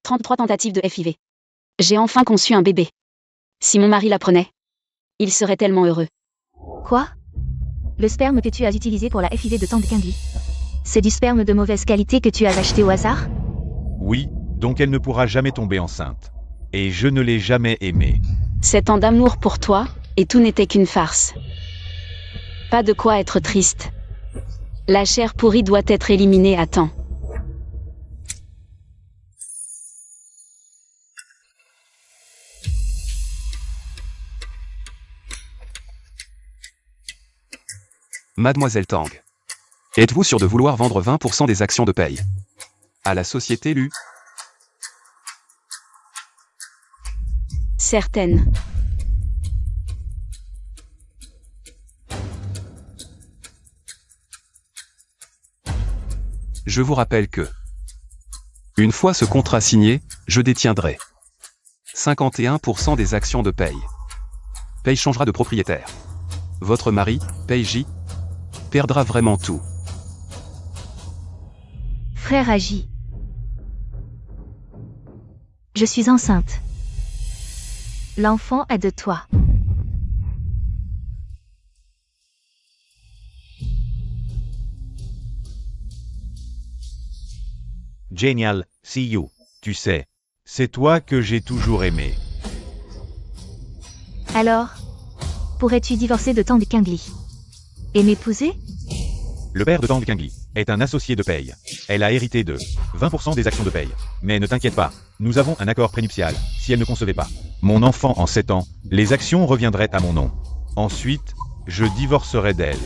33 tentatives de FIV. J'ai enfin conçu un bébé. Si mon mari l'apprenait, il serait tellement heureux. Quoi? Le sperme que tu as utilisé pour la FIV de Tang Qingli, c'est du sperme de mauvaise qualité que tu as acheté au hasard? Oui, donc elle ne pourra jamais tomber enceinte. Et je ne l'ai jamais aimée. 7 ans d'amour pour toi, et tout n'était qu'une farce. Pas de quoi être triste. La chair pourrie doit être éliminée à temps. Mademoiselle Tang. Êtes-vous sûre de vouloir vendre 20% des actions de paye à la société Lu? Certaine. Je vous rappelle que, une fois ce contrat signé, je détiendrai 51% des actions de paye. Paye changera de propriétaire. Votre mari, Paye J, perdra vraiment tout. Frère Agi. Je suis enceinte. L'enfant est de toi. Génial, see you. Tu sais, c'est toi que j'ai toujours aimé. Alors, pourrais-tu divorcer de Tang Qingli et m'épouser? Le père de Tang Qingli est un associé de paye. Elle a hérité de 20% des actions de paye. Mais ne t'inquiète pas, nous avons un accord prénuptial. Si elle ne concevait pas mon enfant en 7 ans, les actions reviendraient à mon nom. Ensuite, je divorcerai d'elle.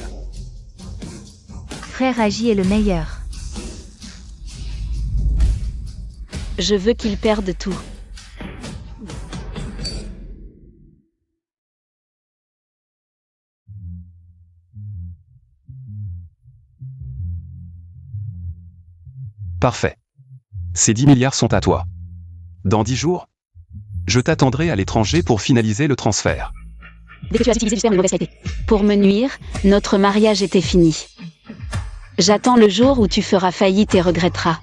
Frère Agi est le meilleur. Je veux qu'il perde tout. Parfait. Ces 10 milliards sont à toi. Dans 10 jours, je t'attendrai à l'étranger pour finaliser le transfert. Dès que tu as utilisé du sperme de mauvaise qualité. Pour me nuire, notre mariage était fini. J'attends le jour où tu feras faillite et regretteras.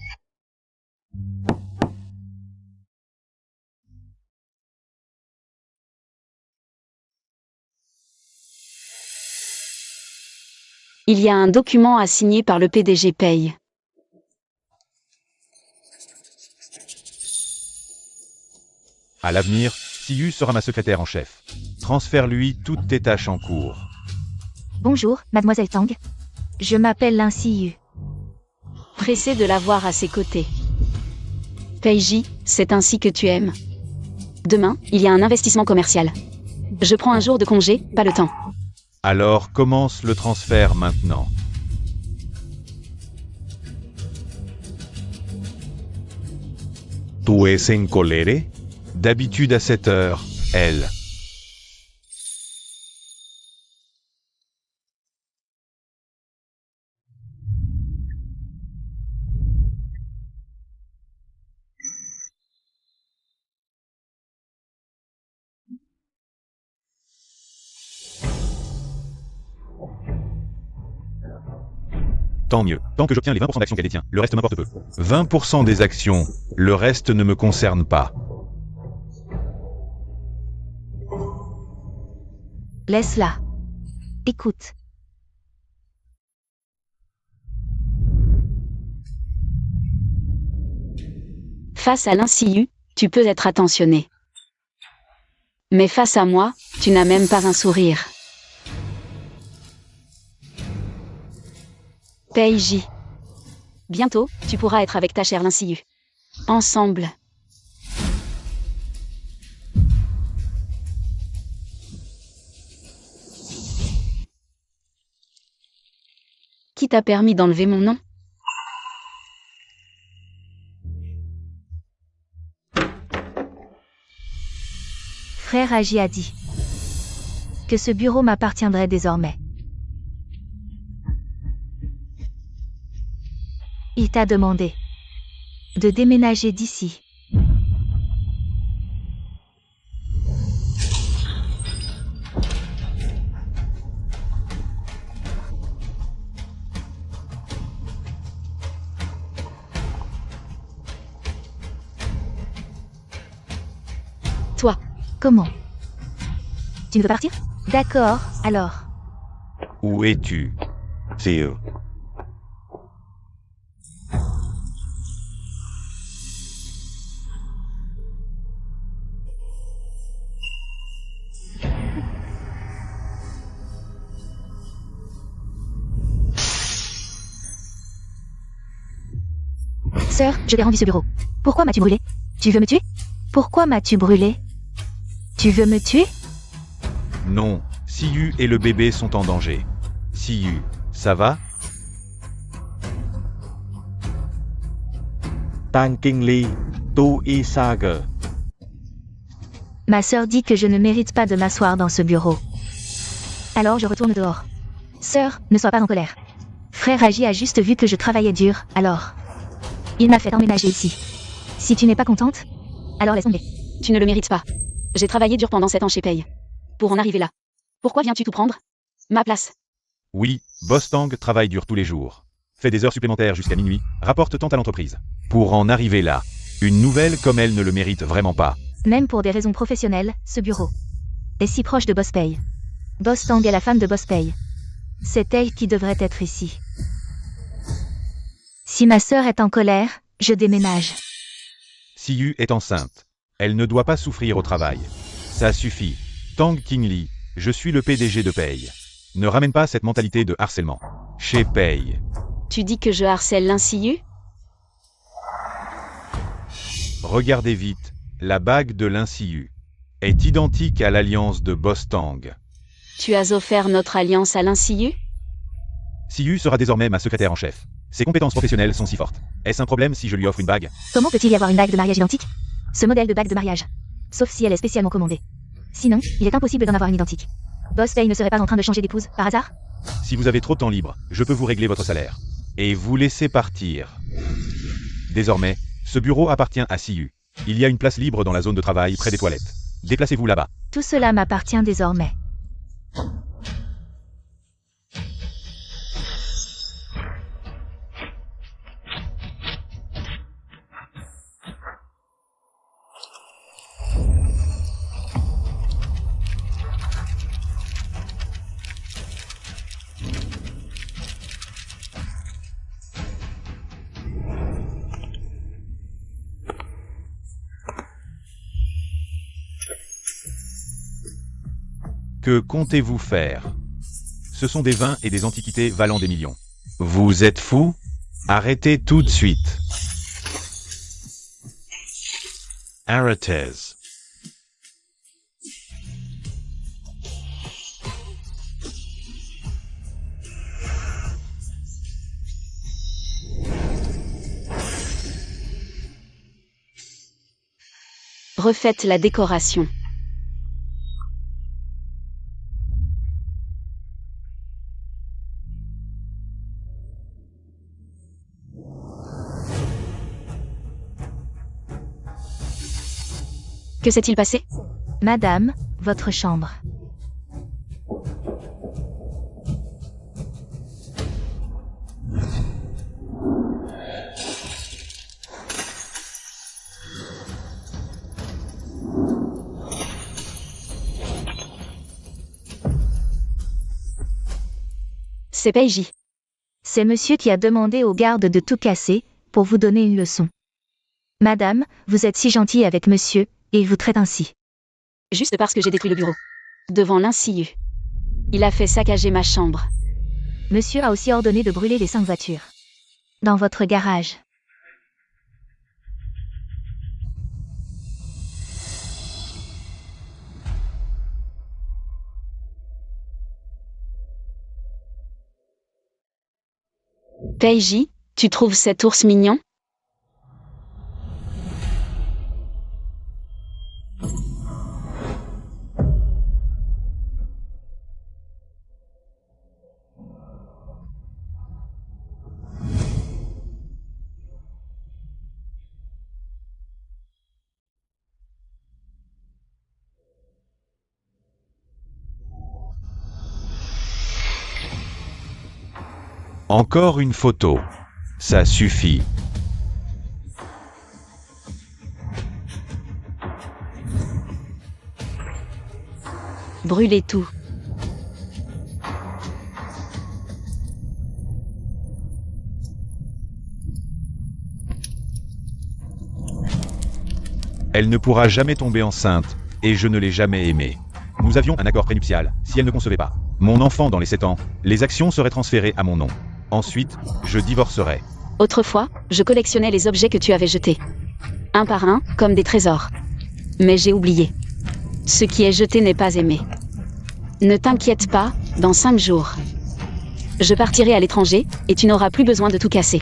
Il y a un document à signer par le PDG Paye. À l'avenir, Siyu sera ma secrétaire en chef. Transfère-lui toutes tes tâches en cours. Bonjour, Mademoiselle Tang. Je m'appelle Lin Siyu. Pressé de l'avoir à ses côtés. Peiji, c'est ainsi que tu aimes. Demain, il y a un investissement commercial. Je prends un jour de congé, pas le temps. Alors commence le transfert maintenant. Tu es en colère? D'habitude à cette heure, elle. Tant mieux. Tant que j'obtiens les 20% d'actions qu'elle détient, le reste m'importe peu. 20% des actions, le reste ne me concerne pas. Laisse-la. Écoute. Face à Lin Siyu, tu peux être attentionné. Mais face à moi, tu n'as même pas un sourire. Peiji. Bientôt, tu pourras être avec ta chère Lin Siyu. Ensemble. Qui t'a permis d'enlever mon nom? Frère Agi a dit que ce bureau m'appartiendrait désormais. Il t'a demandé de déménager d'ici. Toi. Comment? Tu ne veux pas partir? D'accord, alors. Où es-tu? Theo. Sœur, je t'ai rendu ce bureau. Pourquoi m'as-tu brûlé? Tu veux me tuer? Pourquoi m'as-tu brûlé? Tu veux me tuer? Non, Siyu et le bébé sont en danger. Siyu, ça va? Tang King Lee, Tu Isager. Ma sœur dit que je ne mérite pas de m'asseoir dans ce bureau. Alors je retourne dehors. Sœur, ne sois pas en colère. Frère Agi a juste vu que je travaillais dur, alors. Il m'a fait emménager ici. Si tu n'es pas contente, alors laisse tomber. Tu ne le mérites pas. J'ai travaillé dur pendant 7 ans chez Pei. Pour en arriver là. Pourquoi viens-tu tout prendre? Ma place. Oui, Boss Tang travaille dur tous les jours. Fait des heures supplémentaires jusqu'à minuit, rapporte tant à l'entreprise. Pour en arriver là, une nouvelle comme elle ne le mérite vraiment pas. Même pour des raisons professionnelles, ce bureau est si proche de Boss Pei. Boss Tang est la femme de Boss Pei. C'est elle qui devrait être ici. Si ma sœur est en colère, je déménage. Siyu est enceinte. Elle ne doit pas souffrir au travail. Ça suffit. Tang King Lee, je suis le PDG de Pei. Ne ramène pas cette mentalité de harcèlement. Chez Pei. Tu dis que je harcèle l'Insiyu? Regardez vite, la bague de l'Insiyu est identique à l'alliance de Boss Tang. Tu as offert notre alliance à l'Insiyu? Siyu sera désormais ma secrétaire en chef. Ses compétences professionnelles sont si fortes. Est-ce un problème si je lui offre une bague? Comment peut-il y avoir une bague de mariage identique? Ce modèle de bague de mariage. Sauf si elle est spécialement commandée. Sinon, il est impossible d'en avoir une identique. Boss Pei ne serait pas en train de changer d'épouse, par hasard? Si vous avez trop de temps libre, je peux vous régler votre salaire. Et vous laisser partir. Désormais, ce bureau appartient à Siyu. Il y a une place libre dans la zone de travail près des toilettes. Déplacez-vous là-bas. Tout cela m'appartient désormais. Que comptez-vous faire? Ce sont des vins et des antiquités valant des millions. Vous êtes fou? Arrêtez tout de suite. Arrêtez. Refaites la décoration. Que s'est-il passé? Madame, votre chambre. C'est Peiji. C'est monsieur qui a demandé aux gardes de tout casser, pour vous donner une leçon. Madame, vous êtes si gentille avec monsieur, et il vous traite ainsi. Juste parce que j'ai détruit le bureau. Devant l'Insiyu. Il a fait saccager ma chambre. Monsieur a aussi ordonné de brûler les 5 voitures. Dans votre garage. Peiji, tu trouves cet ours mignon? Encore une photo. Ça suffit. Brûler tout. Elle ne pourra jamais tomber enceinte, et je ne l'ai jamais aimée. Nous avions un accord prénuptial, si elle ne concevait pas mon enfant dans les 7 ans, les actions seraient transférées à mon nom. Ensuite, je divorcerai. Autrefois, je collectionnais les objets que tu avais jetés. Un par un, comme des trésors. Mais j'ai oublié. Ce qui est jeté n'est pas aimé. Ne t'inquiète pas, dans 5 jours. Je partirai à l'étranger, et tu n'auras plus besoin de tout casser.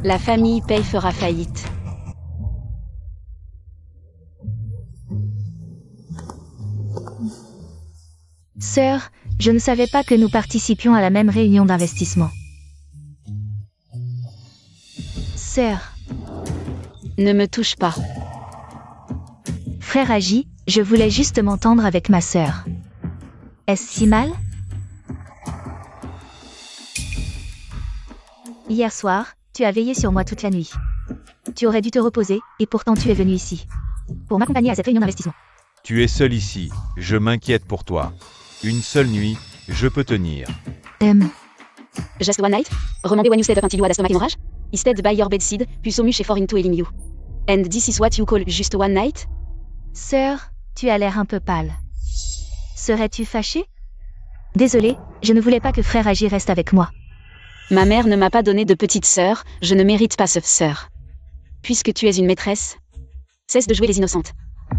La famille Pei fera faillite. Sœur, je ne savais pas que nous participions à la même réunion d'investissement. Sœur, Ne me touche pas. frère Agi, je voulais juste m'entendre avec ma sœur. Est-ce si mal? Hier soir, tu as veillé sur moi toute la nuit. Tu aurais dû te reposer, et pourtant tu es venu ici. Pour m'accompagner à cette réunion d'investissement. Tu es seul ici, je m'inquiète pour toi. Une seule nuit, je peux tenir. Just one night? Remember when you stayed up until you had a stomach hemorrhage? Instead by your bedside, pusomu chez for into healing you. And this is what you call just one night? Sœur, tu as l'air un peu pâle. Serais-tu fâchée? Désolée, je ne voulais pas que frère Agi reste avec moi. Ma mère ne m'a pas donné de petite sœur, je ne mérite pas ce sœur. Puisque tu es une maîtresse, cesse de jouer les innocentes.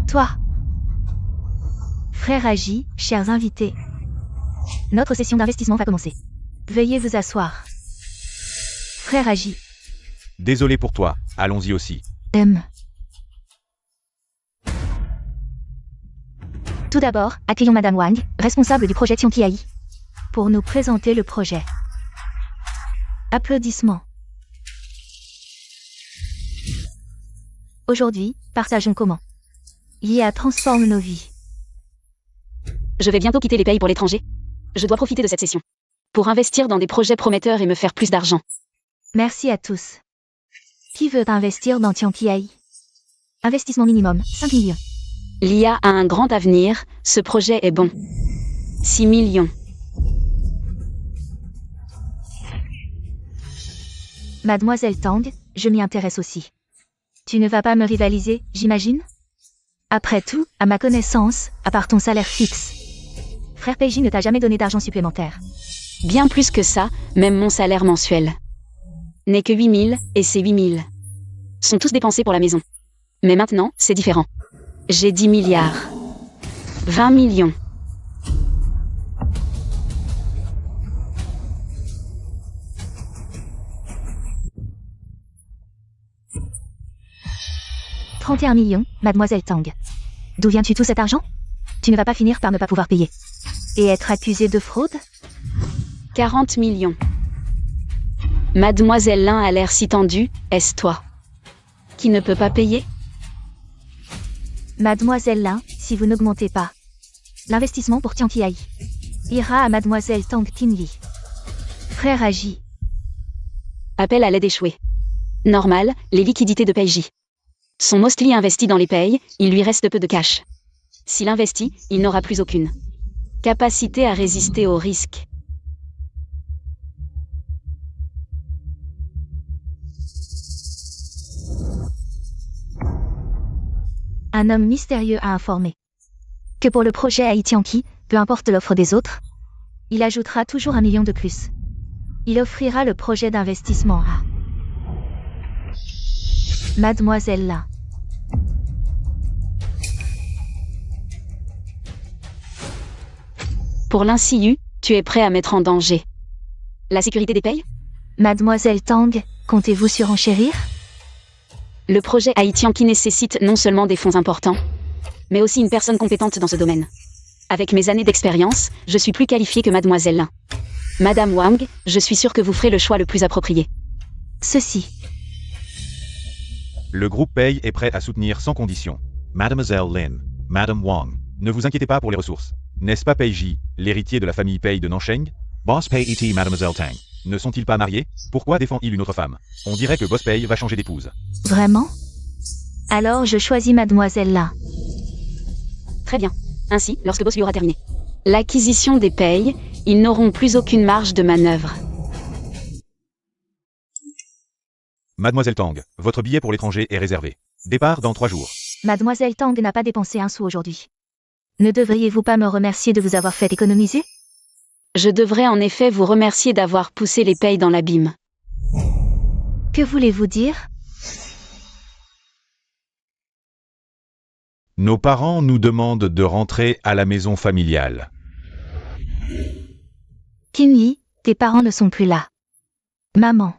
Toi. Frère Agi, chers invités. Notre session d'investissement va commencer. Veuillez vous asseoir. Frère Agi. Désolé pour toi, allons-y aussi. Tout d'abord, accueillons Madame Wang, responsable du projet Tianqiai, pour nous présenter le projet. Applaudissements. Aujourd'hui, partageons comment IA transforme nos vies. Je vais bientôt quitter les pays pour l'étranger. Je dois profiter de cette session pour investir dans des projets prometteurs et me faire plus d'argent. Merci à tous. Qui veut investir dans Tianqiai? Investissement minimum, 5 millions. L'IA a un grand avenir, ce projet est bon. 6 millions. Mademoiselle Tang, je m'y intéresse aussi. Tu ne vas pas me rivaliser, j'imagine? Après tout, à ma connaissance, à part ton salaire fixe, frère Peiji ne t'a jamais donné d'argent supplémentaire. Bien plus que ça, même mon salaire mensuel n'est que 8 000, et ces 8 000 sont tous dépensés pour la maison. Mais maintenant, c'est différent. J'ai 10 milliards. 20 millions. « 31 millions, Mademoiselle Tang. D'où viens-tu tout cet argent? Tu ne vas pas finir par ne pas pouvoir payer. Et être accusée de fraude? 40 millions. Mademoiselle Lin a l'air si tendue, est-ce toi qui ne peut pas payer? Mademoiselle Lin, si vous n'augmentez pas, l'investissement pour Tianqiai ira à Mademoiselle Tang Tinli. Frère Agi. Appel à l'aide échouée. Normal, les liquidités de Peiji sont mostly investies dans les payes, il lui reste peu de cash. S'il investit, il n'aura plus aucune capacité à résister au risque. Un homme mystérieux a informé que pour le projet Haïtianki, peu importe l'offre des autres, il ajoutera toujours 1 million de plus. Il offrira le projet d'investissement à Mademoiselle Lin. Pour l'INCIU, tu es prêt à mettre en danger la sécurité des payes? Mademoiselle Tang, comptez-vous surenchérir? Le projet Haïtianki nécessite non seulement des fonds importants, mais aussi une personne compétente dans ce domaine. Avec mes années d'expérience, je suis plus qualifiée que Mademoiselle Lin. Madame Wang, je suis sûre que vous ferez le choix le plus approprié. Ceci. Le groupe Pei est prêt à soutenir sans condition. Mademoiselle Lin, Madame Wang, ne vous inquiétez pas pour les ressources. N'est-ce pas Peiji, l'héritier de la famille Pei de Nansheng? Boss Pei et Mademoiselle Tang. Ne sont-ils pas mariés? Pourquoi défend-il une autre femme? On dirait que Boss Pei va changer d'épouse. Vraiment? Alors je choisis Mademoiselle Lin. Très bien. Ainsi, lorsque Boss lui aura terminé L'acquisition des payes, ils n'auront plus aucune marge de manœuvre. Mademoiselle Tang, votre billet pour l'étranger est réservé. Départ dans 3 jours. Mademoiselle Tang n'a pas dépensé un sou aujourd'hui. Ne devriez-vous pas me remercier de vous avoir fait économiser? Je devrais en effet vous remercier d'avoir poussé les payes dans l'abîme. Que voulez-vous dire? Nos parents nous demandent de rentrer à la maison familiale. Kinyi, tes parents ne sont plus là. Maman.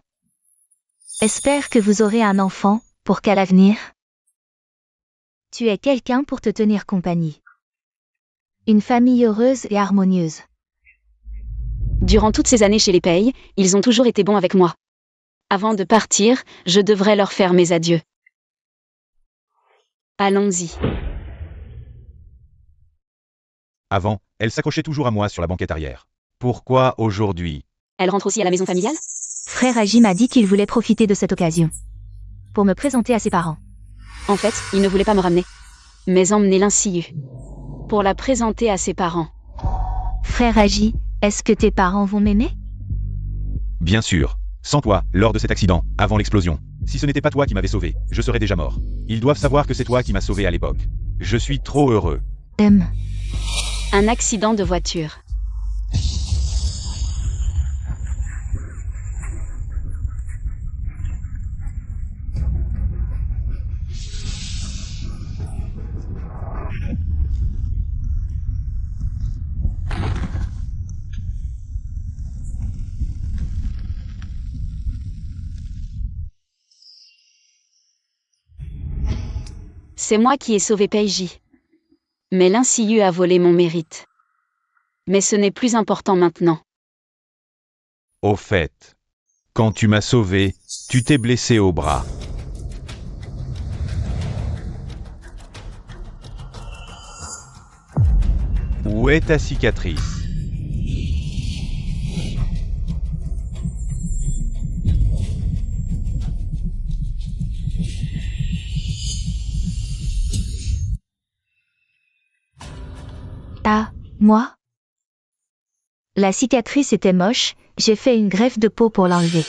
Espère que vous aurez un enfant, pour qu'à l'avenir, tu aies quelqu'un pour te tenir compagnie. Une famille heureuse et harmonieuse. Durant toutes ces années chez les payes, ils ont toujours été bons avec moi. Avant de partir, je devrais leur faire mes adieux. Allons-y. Avant, elle s'accrochait toujours à moi sur la banquette arrière. Pourquoi aujourd'hui? Elle rentre aussi à la maison familiale? Frère Agi m'a dit qu'il voulait profiter de cette occasion pour me présenter à ses parents. En fait, il ne voulait pas me ramener, mais emmener l'Insiu pour la présenter à ses parents. Frère Agi, est-ce que tes parents vont m'aimer? Bien sûr. Sans toi, lors de cet accident, avant l'explosion. Si ce n'était pas toi qui m'avais sauvé, je serais déjà mort. Ils doivent savoir que c'est toi qui m'as sauvé à l'époque. Je suis trop heureux. Un accident de voiture. C'est moi qui ai sauvé Peiji. Mais l'Insiu a volé mon mérite. Mais ce n'est plus important maintenant. Au fait, quand tu m'as sauvé, tu t'es blessé au bras. Où est ta cicatrice? Ah, moi? La cicatrice était moche, j'ai fait une greffe de peau pour l'enlever.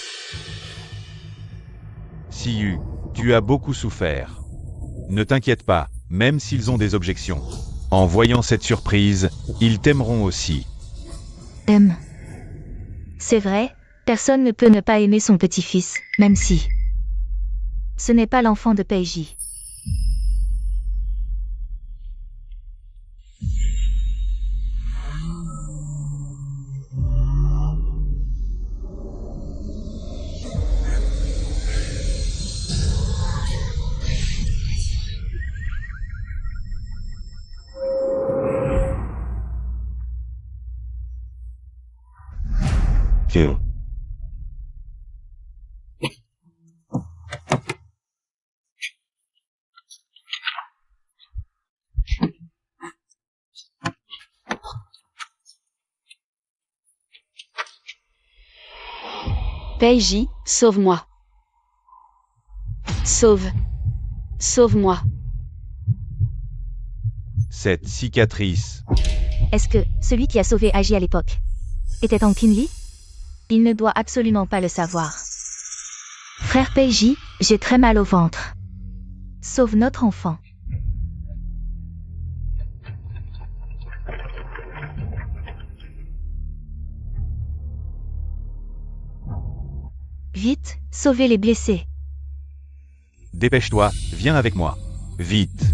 Siyu, tu as beaucoup souffert. Ne t'inquiète pas, même s'ils ont des objections. En voyant cette surprise, ils t'aimeront aussi. C'est vrai, personne ne peut ne pas aimer son petit-fils, même si ce n'est pas l'enfant de Peiji. Kill. Peiji, sauve-moi. Sauve-moi. Cette cicatrice. Est-ce que celui qui a sauvé Agi à l'époque était en Kinli? Il ne doit absolument pas le savoir. Frère Peiji, j'ai très mal au ventre. Sauve notre enfant. Vite, sauvez les blessés. Dépêche-toi, viens avec moi. Vite.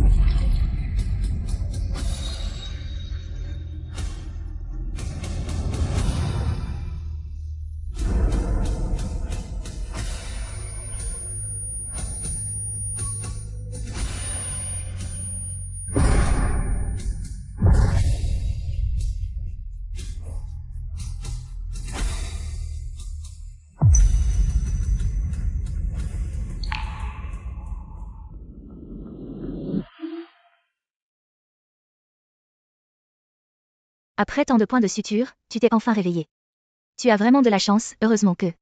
Après tant de points de suture, tu t'es enfin réveillé. Tu as vraiment de la chance, heureusement que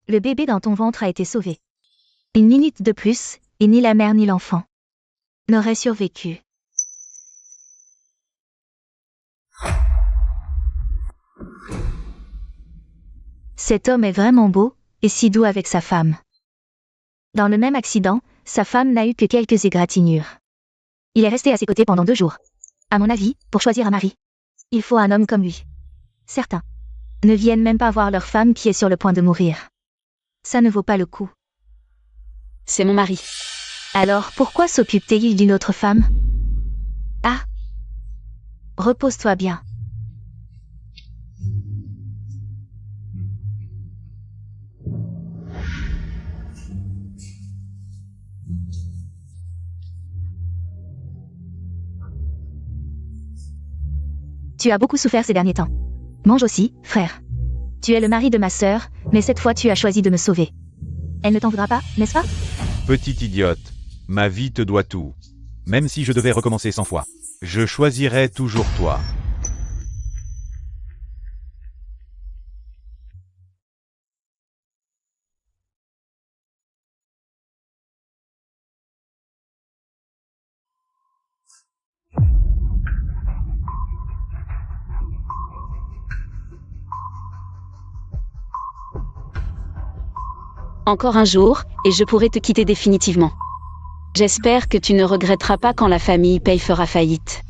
le bébé dans ton ventre a été sauvé. Une minute de plus, et ni la mère ni l'enfant n'auraient survécu. Cet homme est vraiment beau, et si doux avec sa femme. Dans le même accident, sa femme n'a eu que quelques égratignures. Il est resté à ses côtés pendant 2 jours. À mon avis, pour choisir un mari, il faut un homme comme lui. Certains ne viennent même pas voir leur femme qui est sur le point de mourir. Ça ne vaut pas le coup. C'est mon mari. Alors pourquoi s'occupe-t-il d'une autre femme? Ah. Repose-toi bien. Tu as beaucoup souffert ces derniers temps. Mange aussi, frère. Tu es le mari de ma sœur, mais cette fois tu as choisi de me sauver. Elle ne t'en voudra pas, n'est-ce pas? Petite idiote, ma vie te doit tout. Même si je devais recommencer 100 fois, je choisirais toujours toi. Encore un jour, et je pourrai te quitter définitivement. J'espère que tu ne regretteras pas quand la famille Pei fera faillite.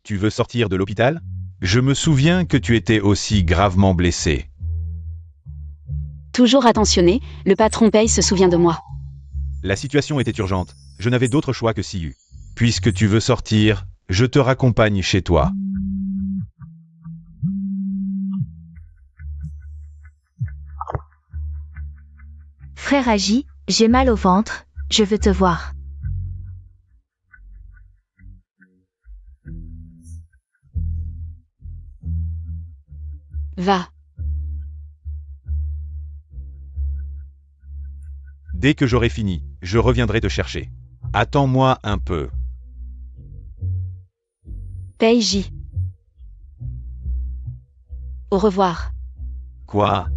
Tu veux sortir de l'hôpital? Je me souviens que tu étais aussi gravement blessé. Toujours attentionné, le patron Pei se souvient de moi. La situation était urgente, je n'avais d'autre choix que Siyu. Puisque tu veux sortir, je te raccompagne chez toi. Frère Agi, j'ai mal au ventre, je veux te voir. Va. Dès que j'aurai fini, je reviendrai te chercher. Attends-moi un peu. Pei Ji. Au revoir. Quoi?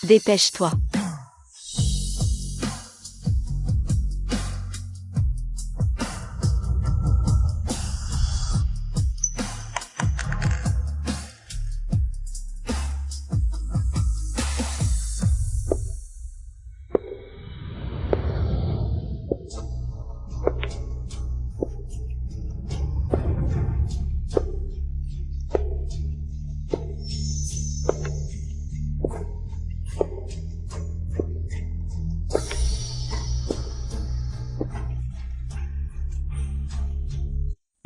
Dépêche-toi.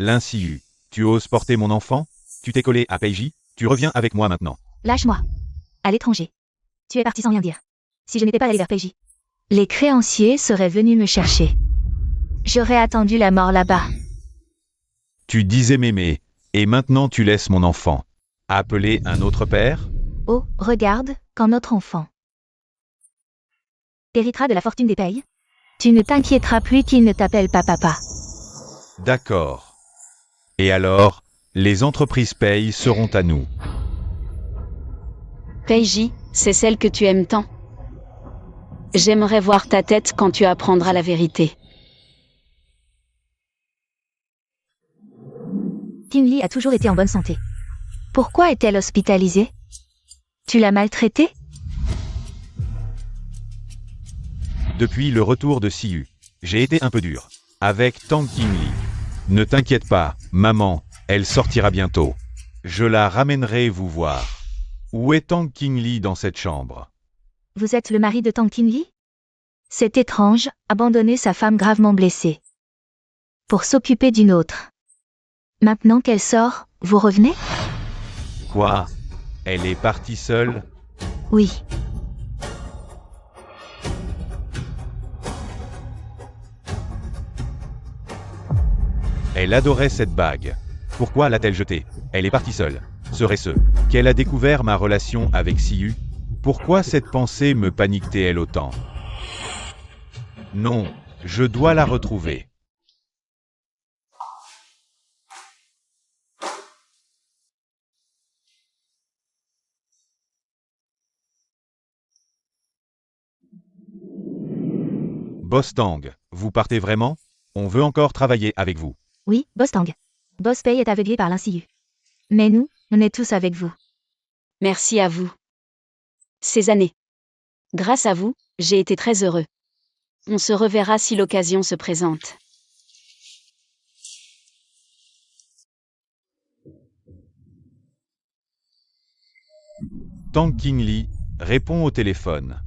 L'Insiu, tu oses porter mon enfant? Tu t'es collé à Peiji, tu reviens avec moi maintenant. Lâche-moi. À l'étranger. Tu es parti sans rien dire. Si je n'étais pas allé vers Peiji, les créanciers seraient venus me chercher. J'aurais attendu la mort là-bas. Tu disais m'aimer, et maintenant tu laisses mon enfant. Appeler un autre père? Oh, regarde, quand notre enfant héritera de la fortune des Pei, tu ne t'inquiéteras plus qu'il ne t'appelle pas papa. D'accord. Et alors, les entreprises Pei seront à nous. Pei Ji, c'est celle que tu aimes tant. J'aimerais voir ta tête quand tu apprendras la vérité. Qingli a toujours été en bonne santé. Pourquoi est-elle hospitalisée? Tu l'as maltraitée? Depuis le retour de Siyu, j'ai été un peu dur. Avec Tang Qingli. Ne t'inquiète pas, maman, elle sortira bientôt. Je la ramènerai vous voir. Où est Tang Qingli dans cette chambre? Vous êtes le mari de Tang Qingli? C'est étrange, abandonner sa femme gravement blessée. Pour s'occuper d'une autre. Maintenant qu'elle sort, vous revenez? Quoi? Elle est partie seule? Oui. Elle adorait cette bague. Pourquoi l'a-t-elle jetée? Elle est partie seule. Serait-ce qu'elle a découvert ma relation avec Siyu? Pourquoi cette pensée me paniquait-elle autant? Non, je dois la retrouver. Boss Tang, vous partez vraiment? On veut encore travailler avec vous. Oui, Boss Tang. Boss Pei est aveuglé par l'insiu. Mais nous, on est tous avec vous. Merci à vous. Ces années. Grâce à vous, j'ai été très heureux. On se reverra si l'occasion se présente. Tang Qingli répond au téléphone.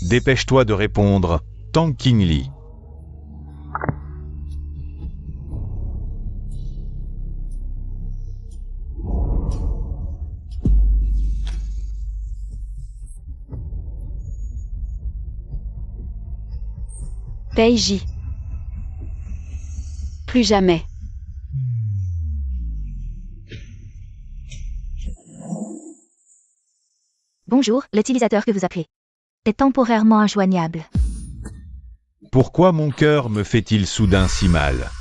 Dépêche-toi de répondre, Tang Qingli. Pei Ji. Plus jamais. Bonjour, l'utilisateur que vous appelez est temporairement injoignable. Pourquoi mon cœur me fait-il soudain si mal?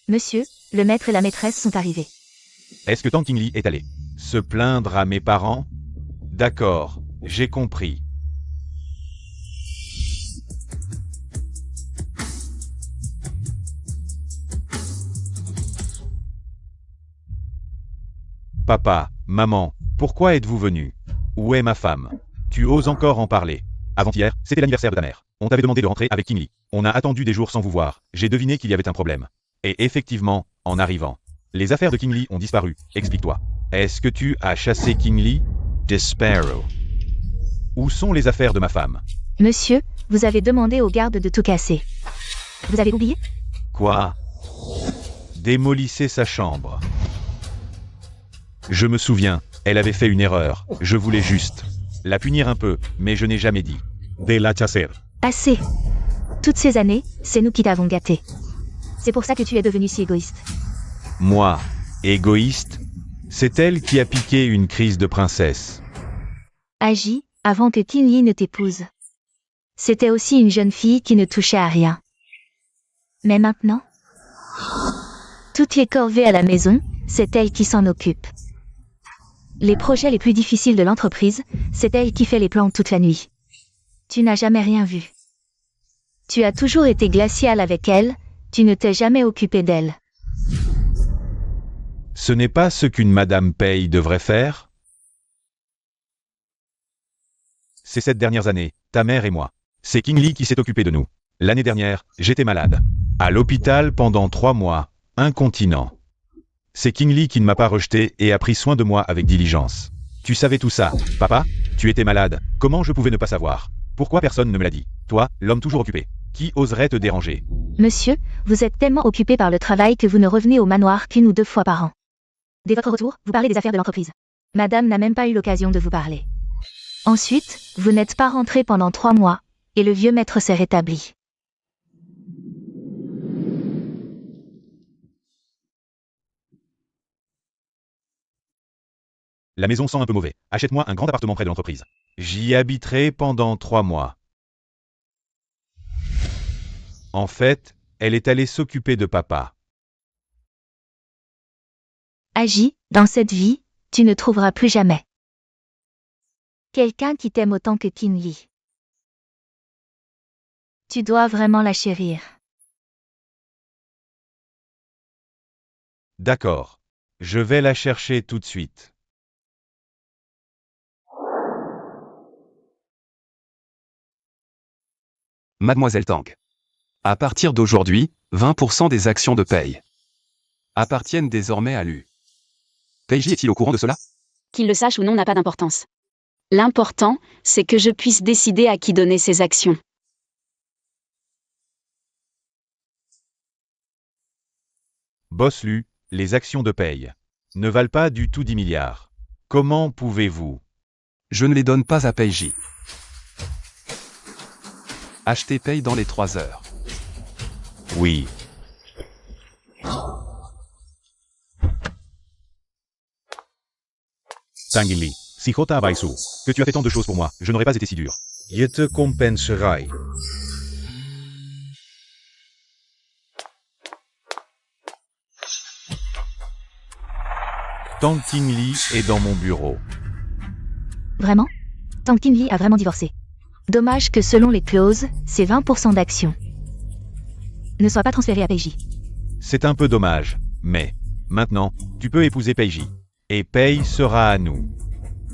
Monsieur, le maître et la maîtresse sont arrivés. Est-ce que Tang Qingli est allé se plaindre à mes parents? D'accord, j'ai compris. Papa, maman, pourquoi êtes-vous venus? Où est ma femme? Tu oses encore en parler? Avant-hier, c'était l'anniversaire de ta mère. On t'avait demandé de rentrer avec Qingli. On a attendu des jours sans vous voir. J'ai deviné qu'il y avait un problème. Et effectivement, en arrivant, les affaires de Qingli ont disparu. Explique-toi. Est-ce que tu as chassé Qingli? Despero. Où sont les affaires de ma femme? Monsieur, vous avez demandé aux gardes de tout casser. Vous avez oublié? Quoi? Démolissez sa chambre. Je me souviens, elle avait fait une erreur. Je voulais juste la punir un peu, mais je n'ai jamais dit de la chasser. Assez. Toutes ces années, c'est nous qui t'avons gâté. C'est pour ça que tu es devenu si égoïste. Moi, égoïste? C'est elle qui a piqué une crise de princesse. Agis avant que Qingli ne t'épouse. C'était aussi une jeune fille qui ne touchait à rien. Mais maintenant, toutes les corvées à la maison, c'est elle qui s'en occupe. Les projets les plus difficiles de l'entreprise, c'est elle qui fait les plans toute la nuit. Tu n'as jamais rien vu. Tu as toujours été glacial avec elle, tu ne t'es jamais occupé d'elle. Ce n'est pas ce qu'une Madame Pei devrait faire? Ces 7 dernières années, ta mère et moi. C'est Qingli qui s'est occupé de nous. L'année dernière, j'étais malade. À l'hôpital pendant 3 mois, incontinent. C'est Qingli qui ne m'a pas rejeté et a pris soin de moi avec diligence. Tu savais tout ça, papa? Tu étais malade. Comment je pouvais ne pas savoir? Pourquoi personne ne me l'a dit? Toi, l'homme toujours occupé. Qui oserait te déranger? Monsieur, vous êtes tellement occupé par le travail que vous ne revenez au manoir qu'1 ou 2 fois par an. Dès votre retour, vous parlez des affaires de l'entreprise. Madame n'a même pas eu l'occasion de vous parler. Ensuite, vous n'êtes pas rentré pendant 3 mois, et le vieux maître s'est rétabli. La maison sent un peu mauvais. Achète-moi un grand appartement près de l'entreprise. J'y habiterai pendant 3 mois. En fait, elle est allée s'occuper de papa. Agis, dans cette vie, tu ne trouveras plus jamais quelqu'un qui t'aime autant que Qingli. Tu dois vraiment la chérir. D'accord. Je vais la chercher tout de suite. Mademoiselle Tang. À partir d'aujourd'hui, 20% des actions de Pei appartiennent désormais à Lu. Peiji est-il au courant de cela? Qu'il le sache ou non n'a pas d'importance. L'important, c'est que je puisse décider à qui donner ces actions. Boss Lu, les actions de Pei ne valent pas du tout 10 milliards. Comment pouvez-vous? Je ne les donne pas à Peiji. Achetez Pei dans les 3 heures. Oui. Tangili, si Jota Baisu, que tu as fait tant de choses pour moi, je n'aurais pas été si dur. Je te compenserai. Tang Tingli est dans mon bureau. Vraiment? Tang Tingli a vraiment divorcé. Dommage que selon les clauses, c'est 20% d'actions ne soient pas transférées à Peiji. C'est un peu dommage, mais maintenant, tu peux épouser Peiji. Et Pei sera à nous.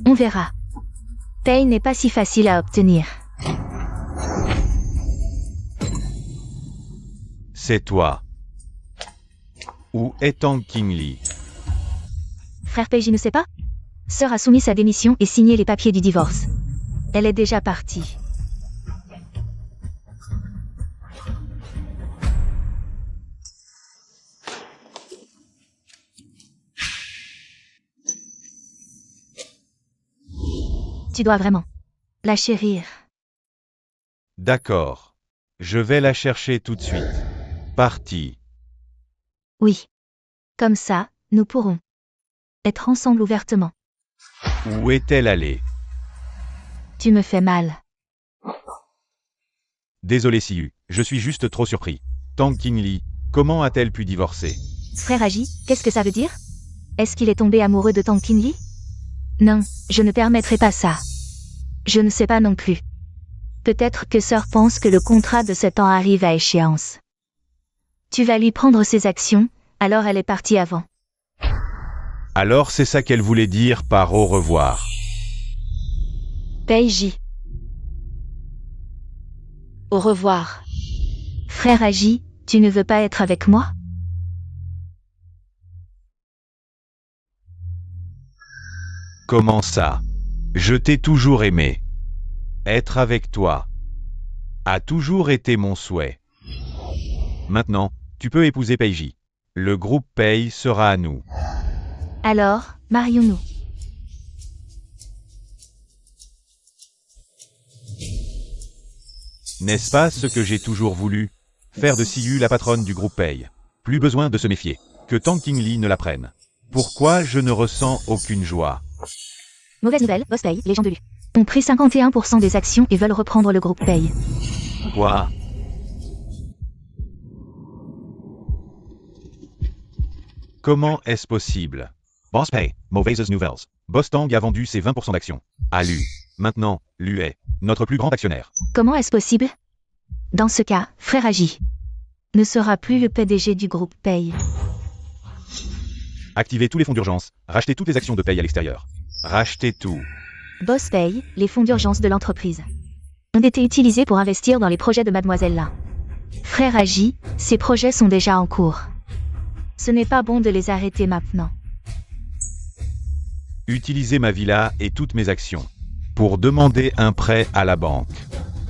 On verra. Pei n'est pas si facile à obtenir. C'est toi. Où est Tang Qingli? Frère Peiji ne sait pas? Sœur a soumis sa démission et signé les papiers du divorce. Elle est déjà partie. Tu dois vraiment la chérir. D'accord. Je vais la chercher tout de suite. Parti. Oui. Comme ça, nous pourrons être ensemble ouvertement. Où est-elle allée? Tu me fais mal. Désolé Siyu, je suis juste trop surpris. Tang Qingli, comment a-t-elle pu divorcer? Frère Agi, qu'est-ce que ça veut dire? Est-ce qu'il est tombé amoureux de Tang Qingli? Non, je ne permettrai pas ça. Je ne sais pas non plus. Peut-être que sœur pense que le contrat de 7 ans arrive à échéance. Tu vas lui prendre ses actions, alors elle est partie avant. Alors c'est ça qu'elle voulait dire par au revoir. Peiji. Au revoir. Frère Agi, tu ne veux pas être avec moi? Comment ça? Je t'ai toujours aimé. Être avec toi a toujours été mon souhait. Maintenant, tu peux épouser Peiji. Le groupe Pei sera à nous. Alors, marions-nous. N'est-ce pas ce que j'ai toujours voulu? Faire de Siyu la patronne du groupe Pei. Plus besoin de se méfier. Que Tang Qingli ne la prenne. Pourquoi je ne ressens aucune joie? Mauvaise nouvelle, Boss Pei, les gens de Lu ont pris 51% des actions et veulent reprendre le groupe Pei. Quoi? Comment est-ce possible? Boss Pei, mauvaises nouvelles. Boss Tang a vendu ses 20% d'actions. À Lu. Maintenant, Lu est notre plus grand actionnaire. Comment est-ce possible? Dans ce cas, frère Agi ne sera plus le PDG du groupe Pei. Activez tous les fonds d'urgence. Rachetez toutes les actions de Pei à l'extérieur. Rachetez tout. Boss Pei, les fonds d'urgence de l'entreprise ont été utilisés pour investir dans les projets de Mademoiselle Lin. Frère Agi, ces projets sont déjà en cours. Ce n'est pas bon de les arrêter maintenant. Utilisez ma villa et toutes mes actions. Pour demander un prêt à la banque.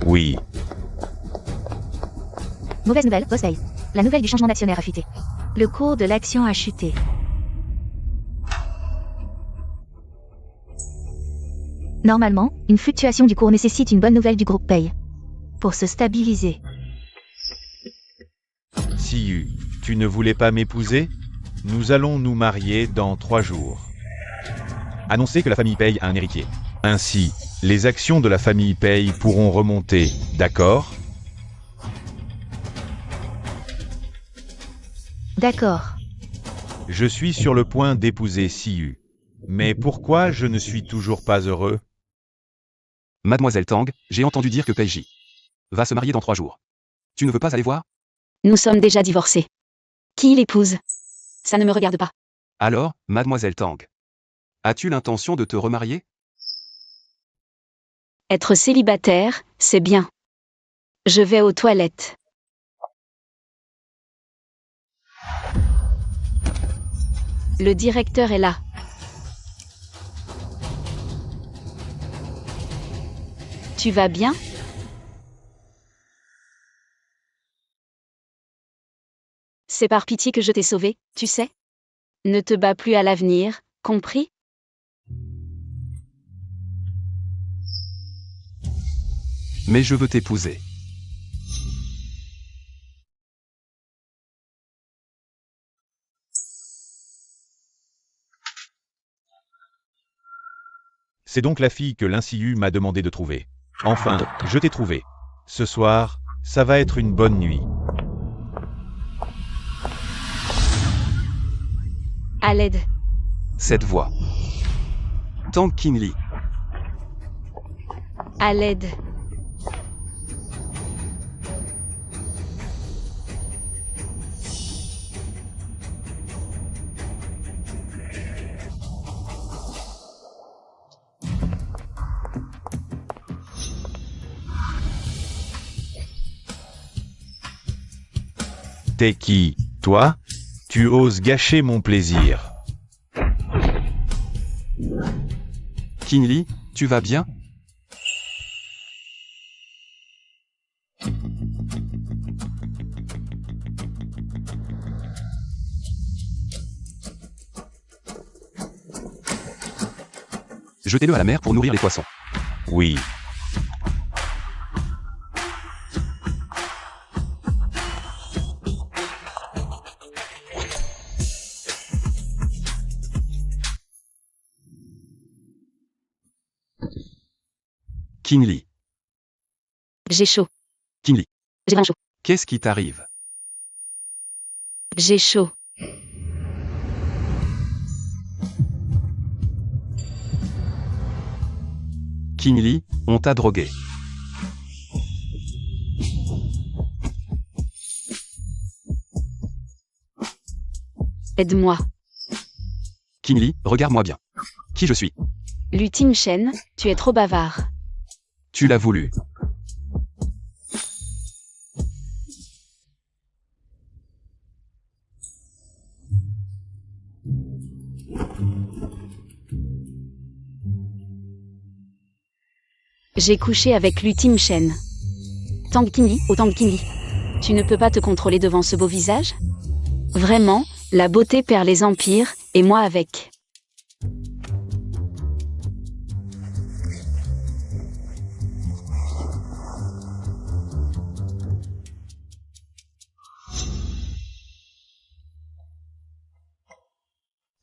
Oui. Mauvaise nouvelle, Boss Pei. La nouvelle du changement d'actionnaire a fuité. Le cours de l'action a chuté. Normalement, une fluctuation du cours nécessite une bonne nouvelle du groupe Pei pour se stabiliser. Siyu, tu ne voulais pas m'épouser? Nous allons nous marier dans 3 jours. Annoncez que la famille Pei a un héritier. Ainsi, les actions de la famille Pei pourront remonter, d'accord? D'accord. Je suis sur le point d'épouser Siyu. Mais pourquoi je ne suis toujours pas heureux? Mademoiselle Tang, j'ai entendu dire que Peiji va se marier dans 3 jours. Tu ne veux pas aller voir? Nous sommes déjà divorcés. Qui l'épouse? Ça ne me regarde pas. Alors, Mademoiselle Tang, as-tu l'intention de te remarier? Être célibataire, c'est bien. Je vais aux toilettes. Le directeur est là. Tu vas bien? C'est par pitié que je t'ai sauvé, tu sais? Ne te bats plus à l'avenir, compris? Mais je veux t'épouser. C'est donc la fille que l'Insiu m'a demandé de trouver. Enfin, je t'ai trouvé. Ce soir, ça va être une bonne nuit. À l'aide. Cette voix. Tang Qinli. À l'aide. T'es qui, toi? Tu oses gâcher mon plaisir. Qinli, tu vas bien? Jetez-le à la mer pour nourrir les poissons. Oui. Qinli. J'ai chaud. Qinli. J'ai vraiment chaud. Qu'est-ce qui t'arrive? J'ai chaud. Qinli, on t'a drogué. Aide-moi. Qinli, regarde-moi bien. Qui je suis? Lutine Shen, tu es trop bavard. Tu l'as voulu. J'ai couché avec Lutine Shen. Tang Qinli, oh Tang Qinli. Tu ne peux pas te contrôler devant ce beau visage? Vraiment, la beauté perd les empires, et moi avec.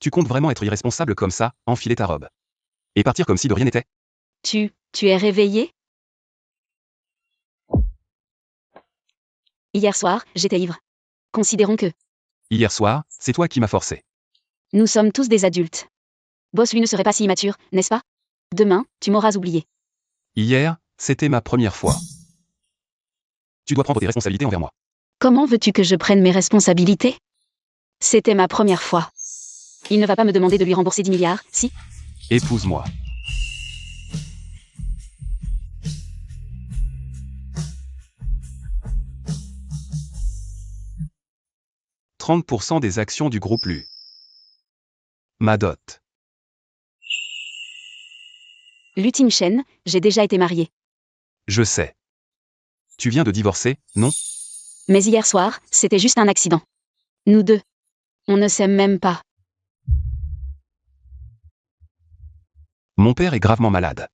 Tu comptes vraiment être irresponsable comme ça, enfiler ta robe. Et partir comme si de rien n'était? Tu es réveillé? Hier soir, j'étais ivre. Considérons que Hier soir, c'est toi qui m'as forcé. nous sommes tous des adultes. Boss lui ne serait pas si immature, n'est-ce pas? Demain, tu m'auras oublié. Hier, c'était ma première fois. Tu dois prendre tes responsabilités envers moi. Comment veux-tu que je prenne mes responsabilités? C'était ma première fois. Il ne va pas me demander de lui rembourser 10 milliards, si? Épouse-moi. « 30% des actions du groupe Lu. Ma dot. Lutine Shen, j'ai déjà été mariée. Je sais. Tu viens de divorcer, non? Mais hier soir, c'était juste un accident. Nous deux. On ne s'aime même pas. Mon père est gravement malade.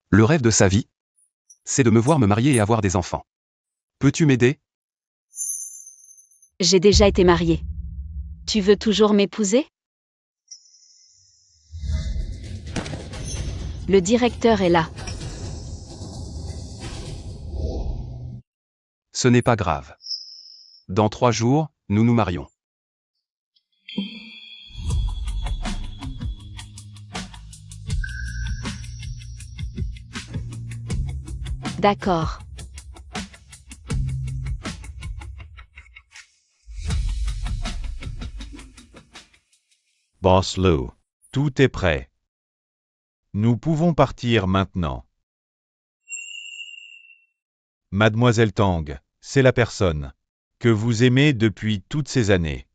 Le rêve de sa vie, c'est de me voir me marier et avoir des enfants. Peux-tu m'aider? J'ai déjà été mariée. Tu veux toujours m'épouser? Le directeur est là. Ce n'est pas grave. Dans 3 jours, nous nous marions. D'accord. Boss Lu. Tout est prêt. Nous pouvons partir maintenant. Mademoiselle Tang, c'est la personne que vous aimez depuis toutes ces années.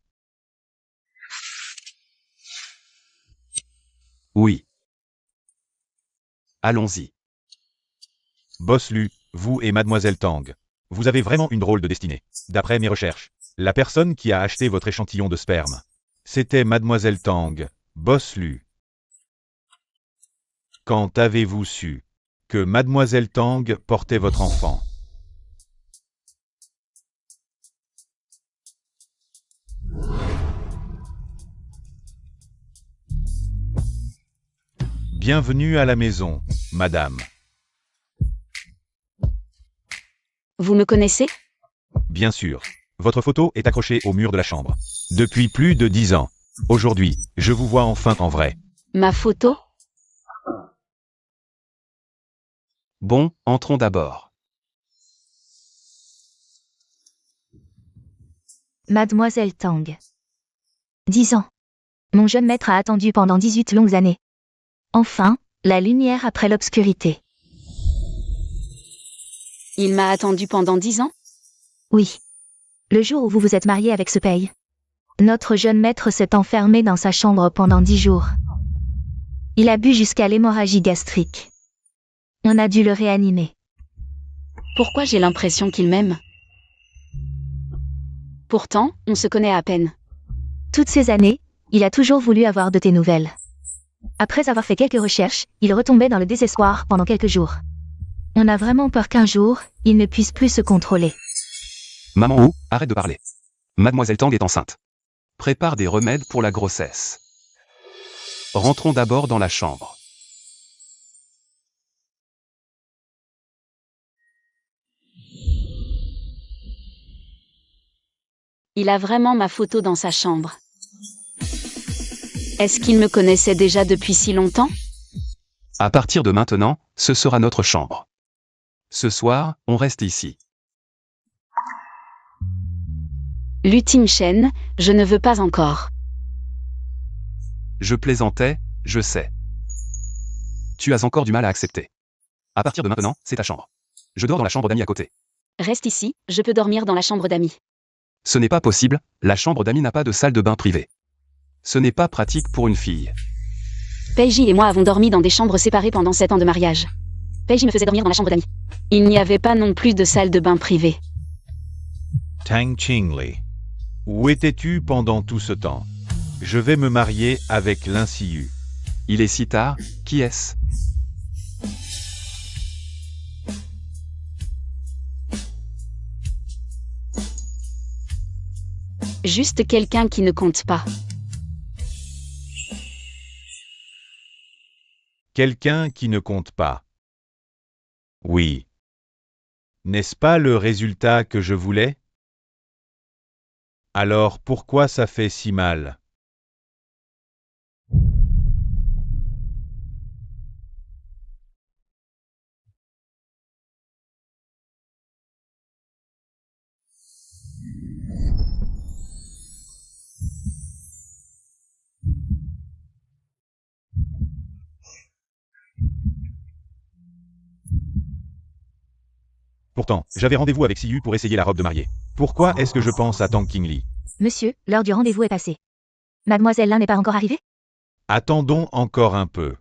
Oui. Allons-y. Boss Lu, vous et Mademoiselle Tang, vous avez vraiment une drôle de destinée. D'après mes recherches, la personne qui a acheté votre échantillon de sperme, c'était Mademoiselle Tang, Boss Lu. Quand avez-vous su que Mademoiselle Tang portait votre enfant? Bienvenue à la maison, madame. Vous me connaissez? Bien sûr. Votre photo est accrochée au mur de la chambre. Depuis plus de 10 ans. Aujourd'hui, je vous vois enfin en vrai. Ma photo? Bon, entrons d'abord. Mademoiselle Tang. 10 ans. Mon jeune maître a attendu pendant 18 longues années. Enfin, la lumière après l'obscurité. Il m'a attendu pendant 10 ans? Oui. Le jour où vous vous êtes marié avec ce Pei. Notre jeune maître s'est enfermé dans sa chambre pendant 10 jours. Il a bu jusqu'à l'hémorragie gastrique. On a dû le réanimer. Pourquoi j'ai l'impression qu'il m'aime? Pourtant, on se connaît à peine. Toutes ces années, il a toujours voulu avoir de tes nouvelles. Après avoir fait quelques recherches, il retombait dans le désespoir pendant quelques jours. On a vraiment peur qu'un jour, il ne puisse plus se contrôler. Maman Wu, arrête de parler. Mademoiselle Tang est enceinte. Prépare des remèdes pour la grossesse. Rentrons d'abord dans la chambre. Il a vraiment ma photo dans sa chambre. Est-ce qu'il me connaissait déjà depuis si longtemps? À partir de maintenant, ce sera notre chambre. Ce soir, on reste ici. L'ultime chaîne, je ne veux pas encore. Je plaisantais, je sais. Tu as encore du mal à accepter. À partir de maintenant, c'est ta chambre. Je dors dans la chambre d'amis à côté. Reste ici, je peux dormir dans la chambre d'amis. Ce n'est pas possible, la chambre d'amis n'a pas de salle de bain privée. Ce n'est pas pratique pour une fille. Peiji et moi avons dormi dans des chambres séparées pendant 7 ans de mariage. Peiji me faisait dormir dans la chambre d'amis. Il n'y avait pas non plus de salle de bain privée. Tang Qingli. Où étais-tu pendant tout ce temps? Je vais me marier avec Lin Siyu. Il est si tard, qui est-ce? Juste quelqu'un qui ne compte pas. Quelqu'un qui ne compte pas. Oui. N'est-ce pas le résultat que je voulais? Alors pourquoi ça fait si mal? Pourtant, j'avais rendez-vous avec Siyu pour essayer la robe de mariée. Pourquoi est-ce que je pense à Tang Qingli? Monsieur, l'heure du rendez-vous est passée. Mademoiselle Lin n'est pas encore arrivée? Attendons encore un peu.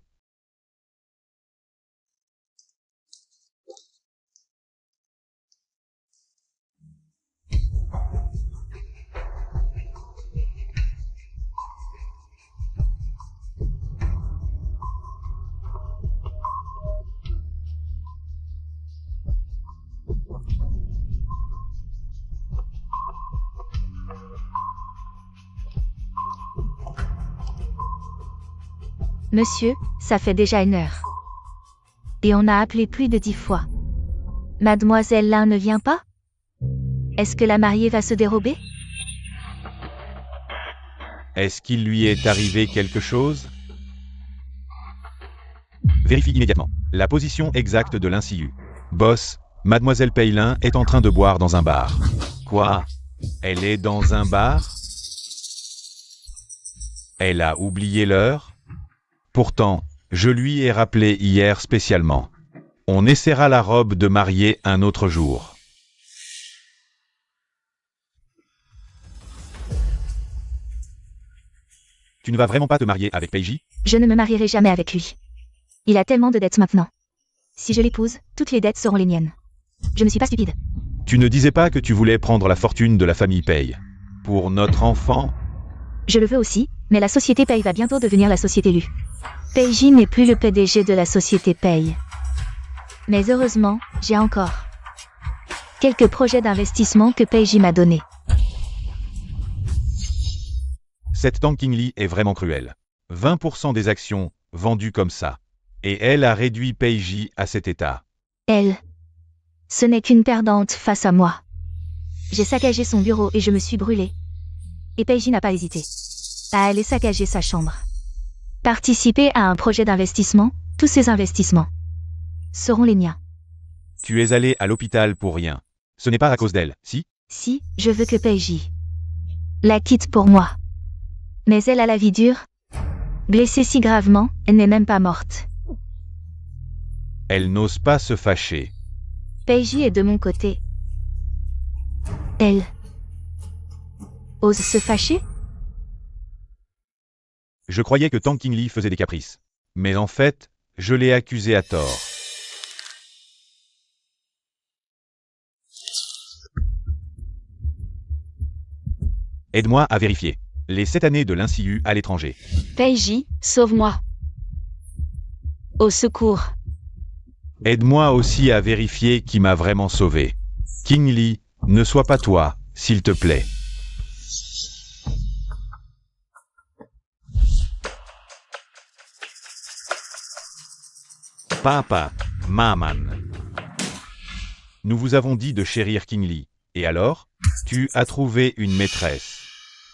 Monsieur, ça fait déjà 1 heure. Et on a appelé plus de 10 fois. Mademoiselle Lin ne vient pas? Est-ce que la mariée va se dérober? Est-ce qu'il lui est arrivé quelque chose? Vérifie immédiatement la position exacte de Lin Siyu. Boss, Mademoiselle Pei Lin est en train de boire dans un bar. Quoi? Elle est dans un bar? Elle a oublié l'heure? Pourtant, je lui ai rappelé hier spécialement. On essaiera la robe de mariée un autre jour. Tu ne vas vraiment pas te marier avec Peiji? Je ne me marierai jamais avec lui. Il a tellement de dettes maintenant. Si je l'épouse, toutes les dettes seront les miennes. Je ne suis pas stupide. Tu ne disais pas que tu voulais prendre la fortune de la famille Pei. Pour notre enfant? Je le veux aussi, mais la société Pei va bientôt devenir la société Lu. Peiji n'est plus le PDG de la société Pei. Mais heureusement, j'ai encore quelques projets d'investissement que Peiji m'a donnés. Cette Tang Qingli est vraiment cruelle. 20% des actions, vendues comme ça. Et elle a réduit Peiji à cet état. Elle. Ce n'est qu'une perdante face à moi. J'ai saccagé son bureau et je me suis brûlée. Et Peiji n'a pas hésité à aller saccager sa chambre. Participer à un projet d'investissement, tous ces investissements seront les miens. Tu es allé à l'hôpital pour rien. Ce n'est pas à cause d'elle, si? Si, je veux que Peiji la quitte pour moi. Mais elle a la vie dure. Blessée si gravement, elle n'est même pas morte. Elle n'ose pas se fâcher. Peiji est de mon côté. Elle ose se fâcher? Je croyais que Tang Qingli faisait des caprices. Mais en fait, je l'ai accusé à tort. Aide-moi à vérifier. Les 7 années de l'INCIU à l'étranger. Peiji, sauve-moi. Au secours. Aide-moi aussi à vérifier qui m'a vraiment sauvé. Qingli, ne sois pas toi, s'il te plaît. Papa, Maman. Nous vous avons dit de chérir Qingli. Et alors? Tu as trouvé une maîtresse.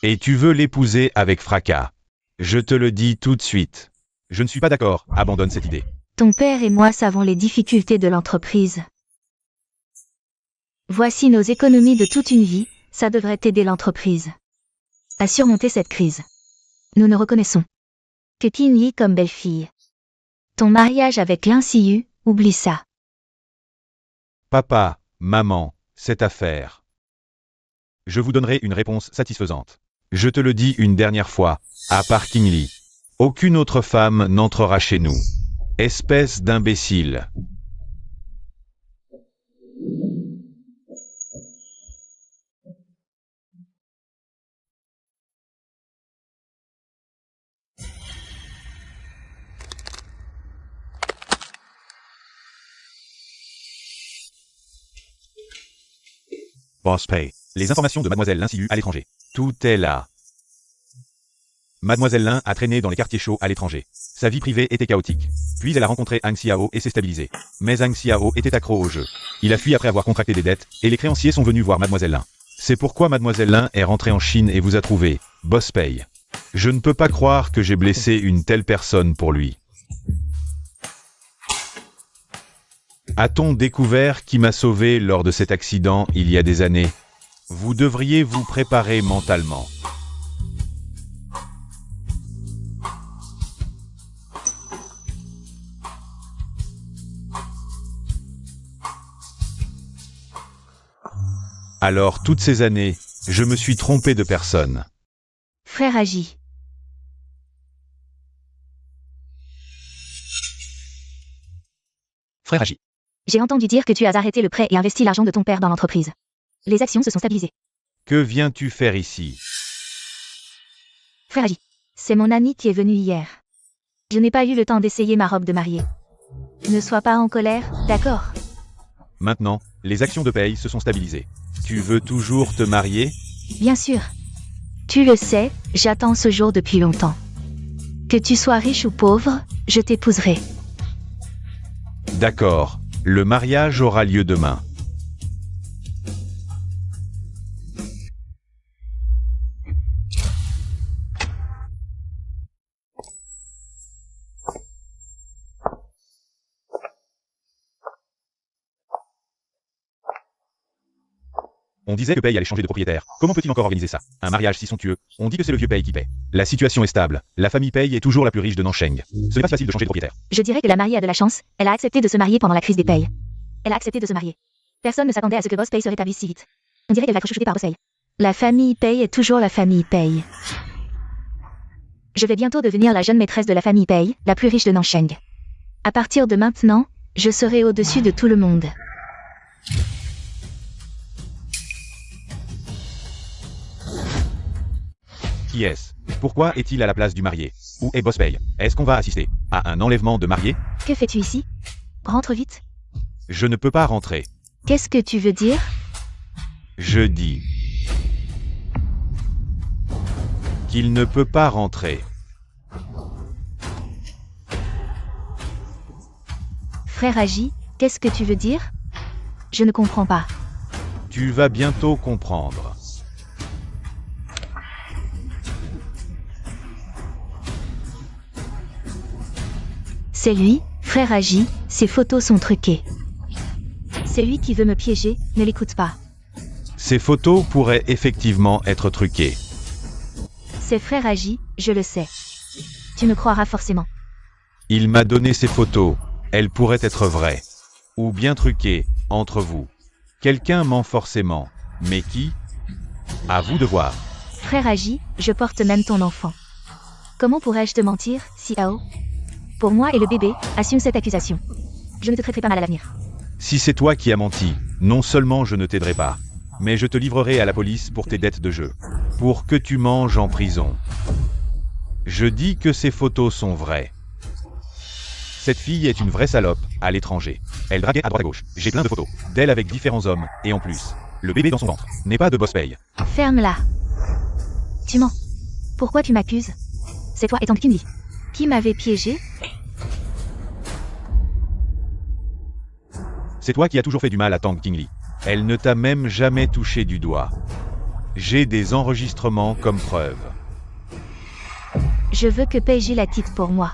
Et tu veux l'épouser avec fracas. Je te le dis tout de suite. Je ne suis pas d'accord, abandonne cette idée. Ton père et moi savons les difficultés de l'entreprise. Voici nos économies de toute une vie, ça devrait aider l'entreprise à surmonter cette crise. Nous ne reconnaissons que Qingli comme belle-fille. Ton mariage avec l'INCIU, oublie ça. Papa, maman, cette affaire. Je vous donnerai une réponse satisfaisante. Je te le dis une dernière fois, à part Qingli. Aucune autre femme n'entrera chez nous. Espèce d'imbécile. Boss Pay. Les informations de Mademoiselle Lin Siu à l'étranger. Tout est là. Mademoiselle Lin a traîné dans les quartiers chauds à l'étranger. Sa vie privée était chaotique. Puis elle a rencontré Hang Xiao et s'est stabilisée. Mais Hang Xiao était accro au jeu. Il a fui après avoir contracté des dettes, et les créanciers sont venus voir Mademoiselle Lin. C'est pourquoi Mademoiselle Lin est rentrée en Chine et vous a trouvé, Boss Pay. Je ne peux pas croire que j'ai blessé une telle personne pour lui. A-t-on découvert qui m'a sauvé lors de cet accident il y a des années? Vous devriez vous préparer mentalement. Alors toutes ces années, je me suis trompé de personne. Frère Agi. Frère Agi. J'ai entendu dire que tu as arrêté le prêt et investi l'argent de ton père dans l'entreprise. Les actions se sont stabilisées. Que viens-tu faire ici? Frère Agi. C'est mon ami qui est venu hier. Je n'ai pas eu le temps d'essayer ma robe de mariée. Ne sois pas en colère, d'accord? Maintenant, les actions de paye se sont stabilisées. Tu veux toujours te marier? Bien sûr. Tu le sais, j'attends ce jour depuis longtemps. Que tu sois riche ou pauvre, je t'épouserai. D'accord. Le mariage aura lieu demain. On disait que Pei allait changer de propriétaire. Comment peut-il encore organiser ça? Un mariage si somptueux. On dit que c'est le vieux Pei qui paie. La situation est stable. La famille Pei est toujours la plus riche de Nansheng. Ce n'est pas facile de changer de propriétaire. Je dirais que la mariée a de la chance, elle a accepté de se marier pendant la crise des payes. Elle a accepté de se marier. Personne ne s'attendait à ce que Boss Pei se rétablisse si vite. On dirait qu'elle va être chouchoutée par Boss Pei. La famille Pei est toujours la famille Pei. Je vais bientôt devenir la jeune maîtresse de la famille Pei, la plus riche de Nansheng. À partir de maintenant, je serai au-dessus de tout le monde. Qui est-ce? Pourquoi est-il à la place du marié? Où est Boss Pei? Est-ce qu'on va assister à un enlèvement de marié? Que fais-tu ici? Rentre vite. Je ne peux pas rentrer. Qu'est-ce que tu veux dire? Je dis qu'il ne peut pas rentrer. Frère Agi, qu'est-ce que tu veux dire? Je ne comprends pas. Tu vas bientôt comprendre. C'est lui, frère Agi, ses photos sont truquées. C'est lui qui veut me piéger, ne l'écoute pas. Ces photos pourraient effectivement être truquées. C'est frère Agi, je le sais. Tu me croiras forcément. Il m'a donné ces photos. Elles pourraient être vraies. Ou bien truquées, entre vous. Quelqu'un ment forcément. Mais qui? À vous de voir. Frère Agi, je porte même ton enfant. Comment pourrais-je te mentir, Xiao? Pour moi et le bébé, assume cette accusation. Je ne te traiterai pas mal à l'avenir. Si c'est toi qui as menti, non seulement je ne t'aiderai pas, mais je te livrerai à la police pour tes dettes de jeu. Pour que tu manges en prison. Je dis que ces photos sont vraies. Cette fille est une vraie salope, à l'étranger. Elle draguait à droite à gauche. J'ai plein de photos d'elle avec différents hommes, et en plus, le bébé dans son ventre n'est pas de boss paye. Ferme-la. Tu mens. Pourquoi tu m'accuses? C'est toi et Tang Qingli. Qui m'avait piégé? C'est toi qui as toujours fait du mal à Tang Qingli. Elle ne t'a même jamais touché du doigt. J'ai des enregistrements comme preuve. Je veux que Peiji la quitte pour moi.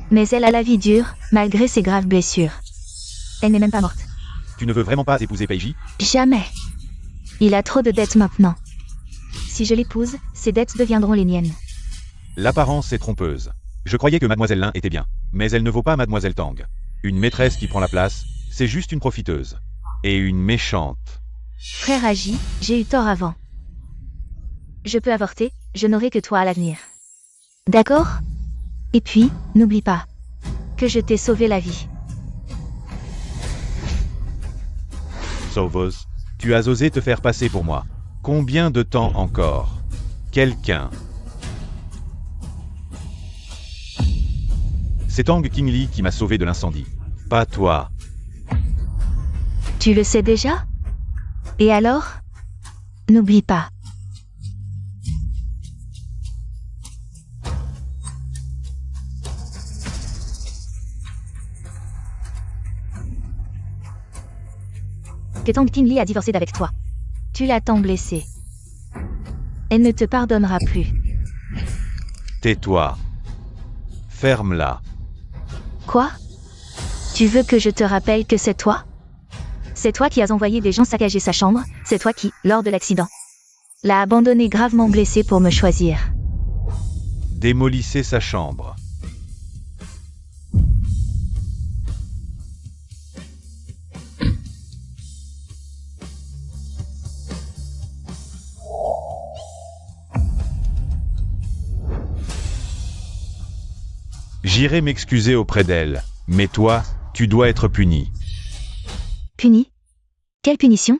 Mais elle a la vie dure, malgré ses graves blessures. Elle n'est même pas morte. Tu ne veux vraiment pas épouser Peiji? Jamais. Il a trop de dettes maintenant. Si je l'épouse, ses dettes deviendront les miennes. L'apparence est trompeuse. Je croyais que Mademoiselle Lin était bien, mais elle ne vaut pas Mademoiselle Tang. Une maîtresse qui prend la place, c'est juste une profiteuse. Et une méchante. Frère Agi, j'ai eu tort avant. Je peux avorter, je n'aurai que toi à l'avenir. D'accord? Et puis, n'oublie pas que je t'ai sauvé la vie. Sauveuse, tu as osé te faire passer pour moi. Combien de temps encore? Quelqu'un. C'est Tang Qingli qui m'a sauvé de l'incendie. Pas toi. Tu le sais déjà? Et alors? N'oublie pas. Que Tang Qingli a divorcé d'avec toi. Tu l'as tant blessée. Elle ne te pardonnera plus. Tais-toi. Ferme-la. Quoi? Tu veux que je te rappelle que c'est toi? C'est toi qui as envoyé des gens saccager sa chambre, c'est toi qui, lors de l'accident, l'a abandonné gravement blessé pour me choisir. Démolissez sa chambre. J'irai m'excuser auprès d'elle, mais toi, tu dois être puni. Puni? Quelle punition?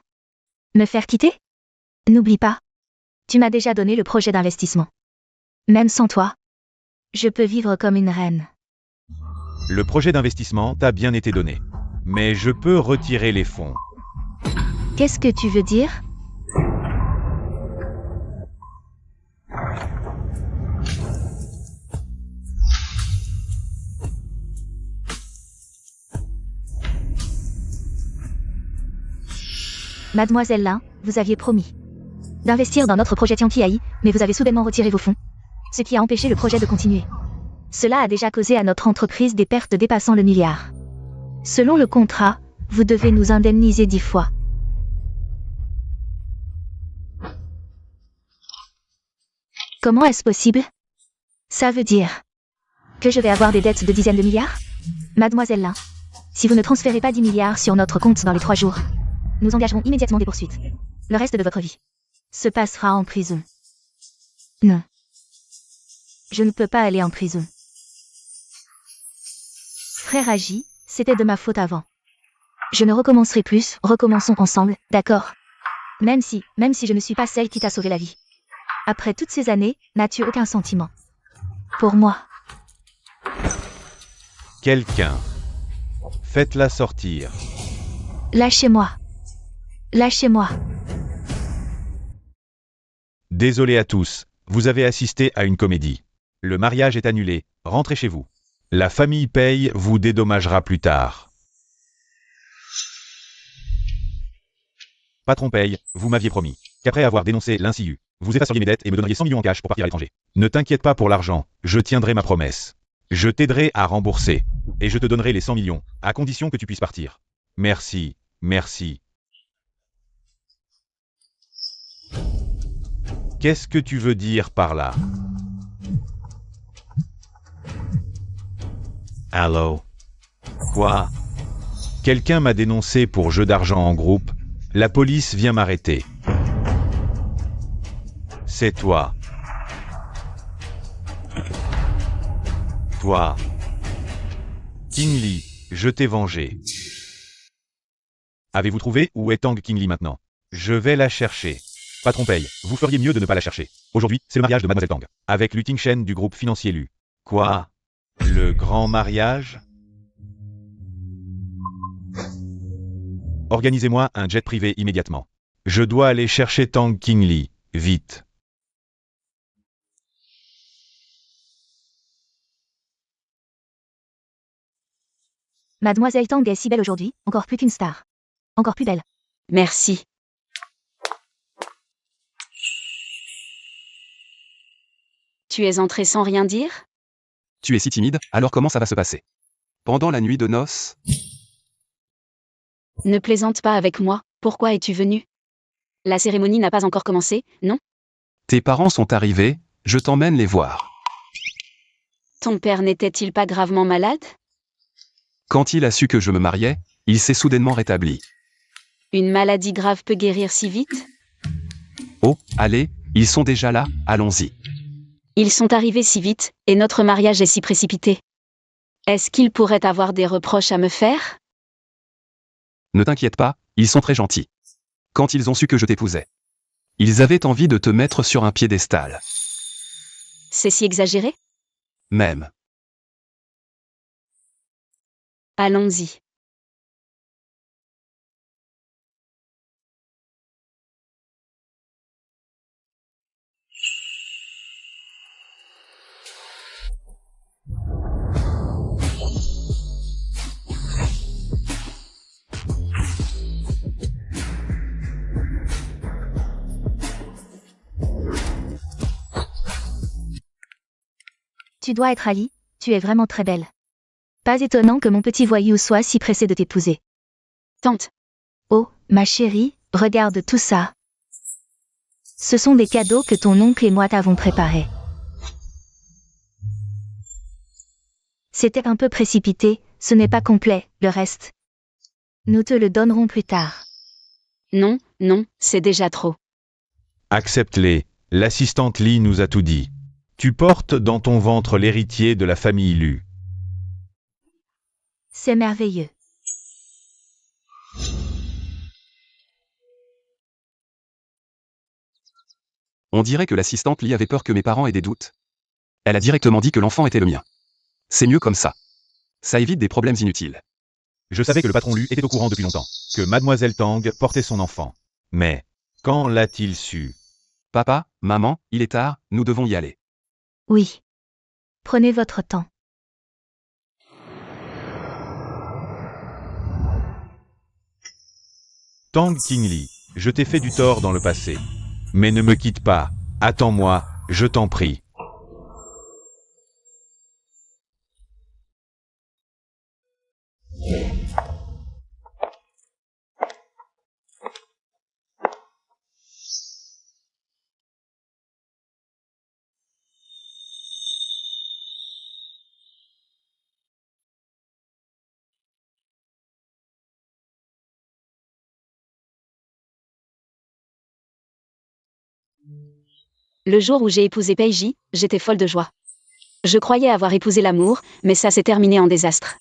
Me faire quitter? N'oublie pas. Tu m'as déjà donné le projet d'investissement. Même sans toi, je peux vivre comme une reine. Le projet d'investissement t'a bien été donné. Mais je peux retirer les fonds. Qu'est-ce que tu veux dire? Mademoiselle Lin, vous aviez promis d'investir dans notre projet Tianqiai, mais vous avez soudainement retiré vos fonds, ce qui a empêché le projet de continuer. Cela a déjà causé à notre entreprise des pertes dépassant le milliard. Selon le contrat, vous devez nous indemniser 10 fois. Comment est-ce possible? Ça veut dire que je vais avoir des dettes de dizaines de milliards? Mademoiselle Lin, si vous ne transférez pas 10 milliards sur notre compte dans les 3 jours, nous engagerons immédiatement des poursuites. Le reste de votre vie se passera en prison. Non. Je ne peux pas aller en prison. Frère Agi, c'était de ma faute avant. Je ne recommencerai plus, recommençons ensemble, d'accord? Même si je ne suis pas celle qui t'a sauvé la vie. Après toutes ces années, n'as-tu aucun sentiment pour moi? Quelqu'un. Faites-la sortir. Lâchez-moi. Lâchez-moi. Désolé à tous, vous avez assisté à une comédie. Le mariage est annulé, rentrez chez vous. La famille Pei vous dédommagera plus tard. Patron Pei, vous m'aviez promis qu'après avoir dénoncé l'Insiu, vous effaceriez mes dettes et me donneriez 100 millions en cash pour partir à l'étranger. Ne t'inquiète pas pour l'argent, je tiendrai ma promesse. Je t'aiderai à rembourser. Et je te donnerai les 100 millions, à condition que tu puisses partir. Merci, merci. Qu'est-ce que tu veux dire par là? Allô? Quoi? Quelqu'un m'a dénoncé pour jeu d'argent en groupe. La police vient m'arrêter. C'est toi. Toi. King Lee, je t'ai vengé. Avez-vous trouvé où est Tang King Lee maintenant? Je vais la chercher. Patron Pei, vous feriez mieux de ne pas la chercher. Aujourd'hui, c'est le mariage de Mademoiselle Tang. Avec Lu Tingchen du groupe financier Lu. Quoi? Le grand mariage? Organisez-moi un jet privé immédiatement. Je dois aller chercher Tang King Lee, vite. Mademoiselle Tang est si belle aujourd'hui, encore plus qu'une star. Encore plus belle. Merci. Tu es entré sans rien dire? Tu es si timide, alors comment ça va se passer? Pendant la nuit de noces? Ne plaisante pas avec moi, pourquoi es-tu venu? La cérémonie n'a pas encore commencé, non? Tes parents sont arrivés, je t'emmène les voir. Ton père n'était-il pas gravement malade? Quand il a su que je me mariais, il s'est soudainement rétabli. Une maladie grave peut guérir si vite? Oh, allez, ils sont déjà là, allons-y. Ils sont arrivés si vite, et notre mariage est si précipité. Est-ce qu'ils pourraient avoir des reproches à me faire? Ne t'inquiète pas, ils sont très gentils. Quand ils ont su que je t'épousais, ils avaient envie de te mettre sur un piédestal. C'est si exagéré? Même. Allons-y. Tu dois être Ali, tu es vraiment très belle. Pas étonnant que mon petit voyou soit si pressé de t'épouser. Tante. Oh, ma chérie, regarde tout ça. Ce sont des cadeaux que ton oncle et moi t'avons préparés. C'était un peu précipité, ce n'est pas complet, le reste. Nous te le donnerons plus tard. Non, non, c'est déjà trop. Accepte-les, l'assistante Lee nous a tout dit. Tu portes dans ton ventre l'héritier de la famille Lu. C'est merveilleux. On dirait que l'assistante Lee avait peur que mes parents aient des doutes. Elle a directement dit que l'enfant était le mien. C'est mieux comme ça. Ça évite des problèmes inutiles. Je savais que le patron Lu était au courant depuis longtemps, que Mademoiselle Tang portait son enfant. Mais, quand l'a-t-il su? Papa, maman, il est tard, nous devons y aller. Oui. Prenez votre temps. Tang King Lee, je t'ai fait du tort dans le passé. Mais ne me quitte pas, attends-moi, je t'en prie. Le jour où j'ai épousé Peiji, j'étais folle de joie. Je croyais avoir épousé l'amour, mais ça s'est terminé en désastre.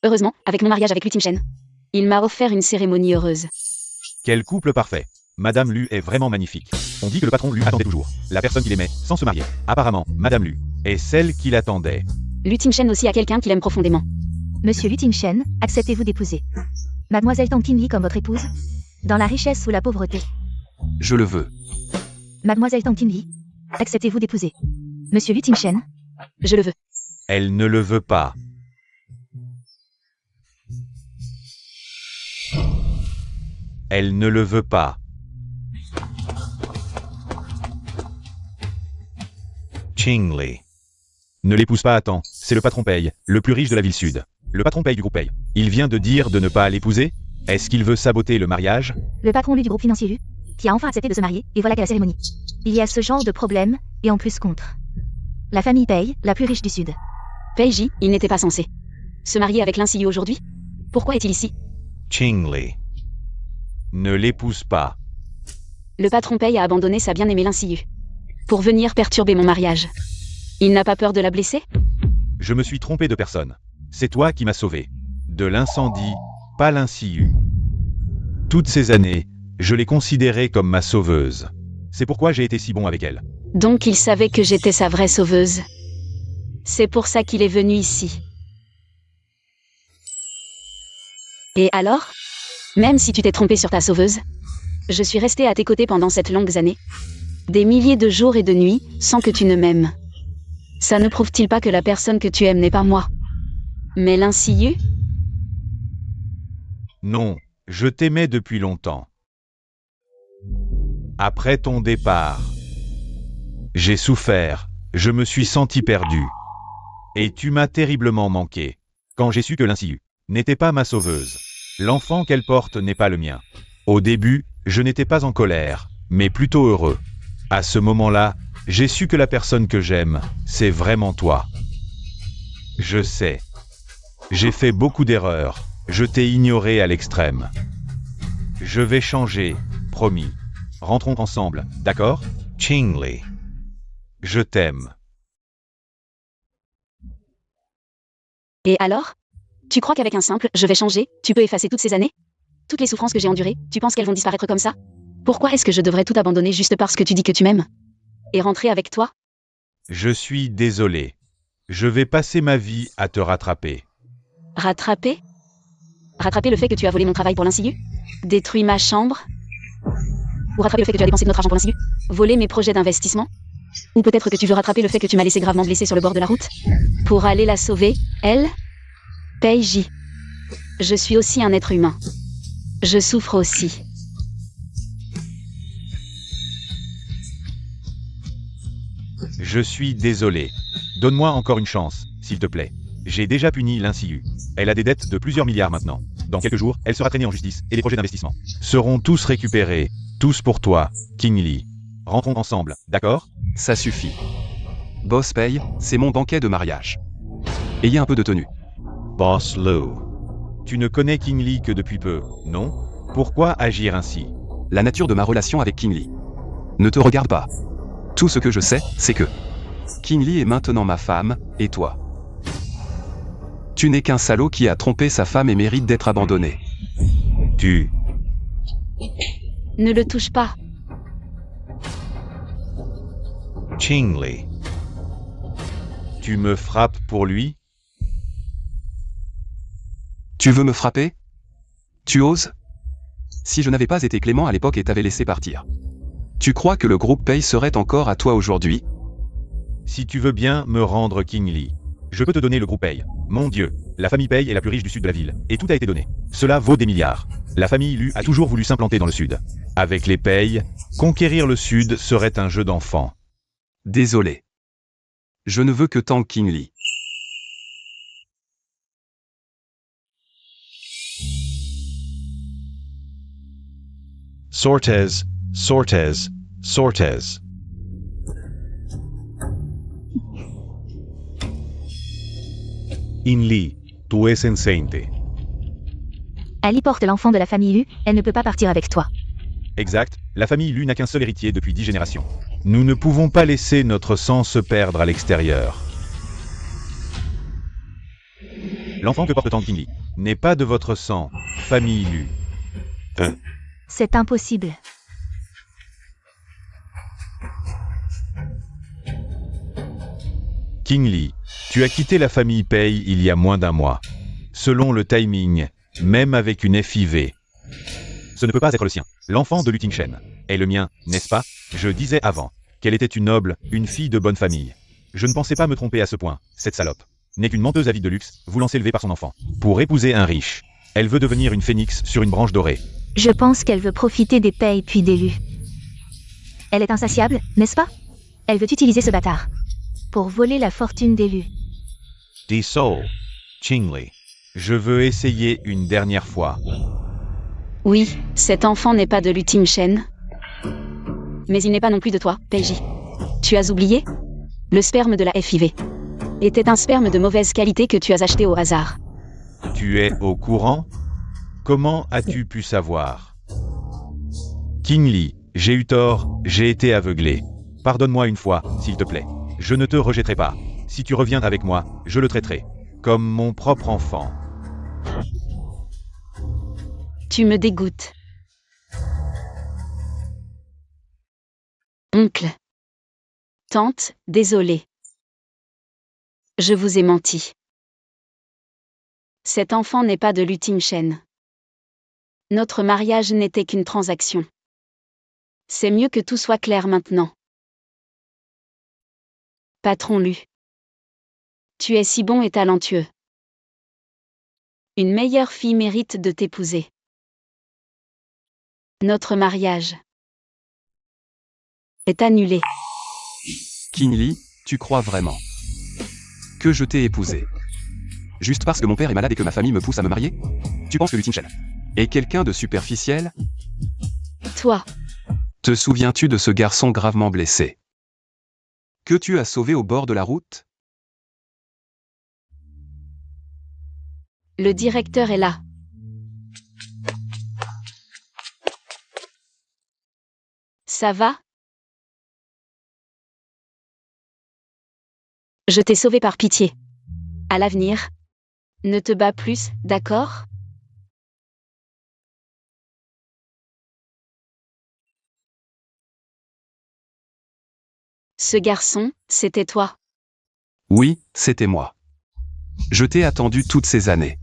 Heureusement, avec mon mariage avec Lu Tingchen, il m'a offert une cérémonie heureuse. Quel couple parfait. Madame Lu est vraiment magnifique. On dit que le patron Lu attendait toujours la personne qu'il aimait, sans se marier. Apparemment, Madame Lu est celle qu'il attendait. Lu Tingchen aussi a quelqu'un qu'il aime profondément. Monsieur Lu Tingchen, acceptez-vous d'épouser Mademoiselle Tang King Lee comme votre épouse? Dans la richesse ou la pauvreté? Je le veux. Mademoiselle Tang King Lee, acceptez-vous d'épouser Monsieur Lu Tingchen? Je le veux. Elle ne le veut pas. Elle ne le veut pas. Qingli. Ne l'épouse pas à temps, c'est le patron Paye, le plus riche de la ville sud. Le patron Paye du groupe Paye. Il vient de dire de ne pas l'épouser? Est-ce qu'il veut saboter le mariage? Le patron du groupe financier Lu, qui a enfin accepté de se marier, et voilà qu'à la cérémonie. Il y a ce genre de problème, et en plus contre. La famille Paye, la plus riche du Sud. Peiji, il n'était pas censé se marier avec l'Insiyu aujourd'hui? Pourquoi est-il ici? Qingli. Ne l'épouse pas. Le patron Paye a abandonné sa bien-aimée l'Insiyu pour venir perturber mon mariage. Il n'a pas peur de la blesser? Je me suis trompé de personne. C'est toi qui m'as sauvé. De l'incendie, pas l'Insiyu. Toutes ces années, je l'ai considérée comme ma sauveuse. C'est pourquoi j'ai été si bon avec elle. Donc il savait que j'étais sa vraie sauveuse. C'est pour ça qu'il est venu ici. Et alors? Même si tu t'es trompé sur ta sauveuse, je suis restée à tes côtés pendant cette longue année. Des milliers de jours et de nuits, sans que tu ne m'aimes. Ça ne prouve-t-il pas que la personne que tu aimes n'est pas moi, mais l'Insiyu? Non, je t'aimais depuis longtemps. Après ton départ, j'ai souffert, je me suis senti perdu. Et tu m'as terriblement manqué. Quand j'ai su que l'Insiyu n'était pas ma sauveuse. L'enfant qu'elle porte n'est pas le mien. Au début, je n'étais pas en colère, mais plutôt heureux. À ce moment-là, j'ai su que la personne que j'aime, c'est vraiment toi. Je sais. J'ai fait beaucoup d'erreurs. Je t'ai ignoré à l'extrême. Je vais changer, promis. Rentrons ensemble, d'accord? Qingli. Je t'aime. Et alors? Tu crois qu'avec un simple « je vais changer », tu peux effacer toutes ces années? Toutes les souffrances que j'ai endurées, tu penses qu'elles vont disparaître comme ça? Pourquoi est-ce que je devrais tout abandonner juste parce que tu dis que tu m'aimes? Et rentrer avec toi? Je suis désolé. Je vais passer ma vie à te rattraper. Rattraper? Rattraper le fait que tu as volé mon travail pour l'Insiyu? Détruit ma chambre? Ou rattraper le fait que tu as dépensé de notre argent pour l'Insiyu? Voler mes projets d'investissement? Ou peut-être que tu veux rattraper le fait que tu m'as laissé gravement blessée sur le bord de la route? Pour aller la sauver, elle? Peiji. Je suis aussi un être humain. Je souffre aussi. Je suis désolé. Donne-moi encore une chance, s'il te plaît. J'ai déjà puni l'Insiyu. Elle a des dettes de plusieurs milliards maintenant. Dans quelques jours, elle sera traînée en justice, et les projets d'investissement seront tous récupérés. Tous pour toi, Qingli. Rentrons ensemble, d'accord? Ça suffit. Boss Paye, c'est mon banquet de mariage. Ayez un peu de tenue. Boss Lu. Tu ne connais Qingli que depuis peu, non? Pourquoi agir ainsi? La nature de ma relation avec Qingli ne te regarde pas. Tout ce que je sais, c'est que Qingli est maintenant ma femme, et toi. Tu n'es qu'un salaud qui a trompé sa femme et mérite d'être abandonné. Tu... Ne le touche pas. Qingli. Tu me frappes pour lui? Tu veux me frapper? Tu oses? Si je n'avais pas été clément à l'époque et t'avais laissé partir. Tu crois que le groupe Paye serait encore à toi aujourd'hui? Si tu veux bien me rendre Qingli, je peux te donner le groupe Paye. Mon Dieu, la famille Paye est la plus riche du sud de la ville, et tout a été donné. Cela vaut des milliards. La famille Lu a toujours voulu s'implanter dans le sud. Avec les Paye, conquérir le sud serait un jeu d'enfant. Désolé. Je ne veux que tant Qingli. Sortes, sortes, sortes. Inli, tu es insente. Ali porte l'enfant de la famille Lu, elle ne peut pas partir avec toi. Exact, la famille Lu n'a qu'un seul héritier depuis 10 générations. Nous ne pouvons pas laisser notre sang se perdre à l'extérieur. L'enfant que porte tant Qingli n'est pas de votre sang, famille Lu. C'est impossible. Qingli, tu as quitté la famille Paye il y a moins d'un mois. Selon le timing, même avec une FIV. Ce ne peut pas être le sien. L'enfant de Lu Tingshen est le mien, n'est-ce pas? Je disais avant qu'elle était une noble, une fille de bonne famille. Je ne pensais pas me tromper à ce point, cette salope. n'est qu'une menteuse avide de luxe, voulant s'élever par son enfant. Pour épouser un riche. Elle veut devenir une phénix sur une branche dorée. Je pense qu'elle veut profiter des payes puis d'élus. Elle est insatiable, n'est-ce pas? Elle veut utiliser ce bâtard pour voler la fortune d'élus. Die Soul. Qingli. Je veux essayer une dernière fois. Oui, cet enfant n'est pas de l'ultime chaîne. Mais il n'est pas non plus de toi, Peiji. Tu as oublié? Le sperme de la FIV était un sperme de mauvaise qualité que tu as acheté au hasard. Tu es au courant? Comment as-tu pu savoir? Qingli, j'ai eu tort, j'ai été aveuglé. Pardonne-moi une fois, s'il te plaît. Je ne te rejetterai pas. Si tu reviens avec moi, je le traiterai comme mon propre enfant. Tu me dégoûtes. Oncle. Tante, désolé. Je vous ai menti. Cet enfant n'est pas de l'ultime chaîne. Notre mariage n'était qu'une transaction. C'est mieux que tout soit clair maintenant. Patron Lu. Tu es si bon et talentueux. Une meilleure fille mérite de t'épouser. Notre mariage est annulé. Qingli, tu crois vraiment que je t'ai épousé juste parce que mon père est malade et que ma famille me pousse à me marier? Tu penses que l'ultime chaîne est quelqu'un de superficiel? Toi, Te souviens-tu de ce garçon gravement blessé que tu as sauvé au bord de la route? le directeur est là. Ça va? Je t'ai sauvé par pitié. À l'avenir, ne te bats plus, d'accord? Ce garçon, c'était toi. Oui, c'était moi. Je t'ai attendu toutes ces années.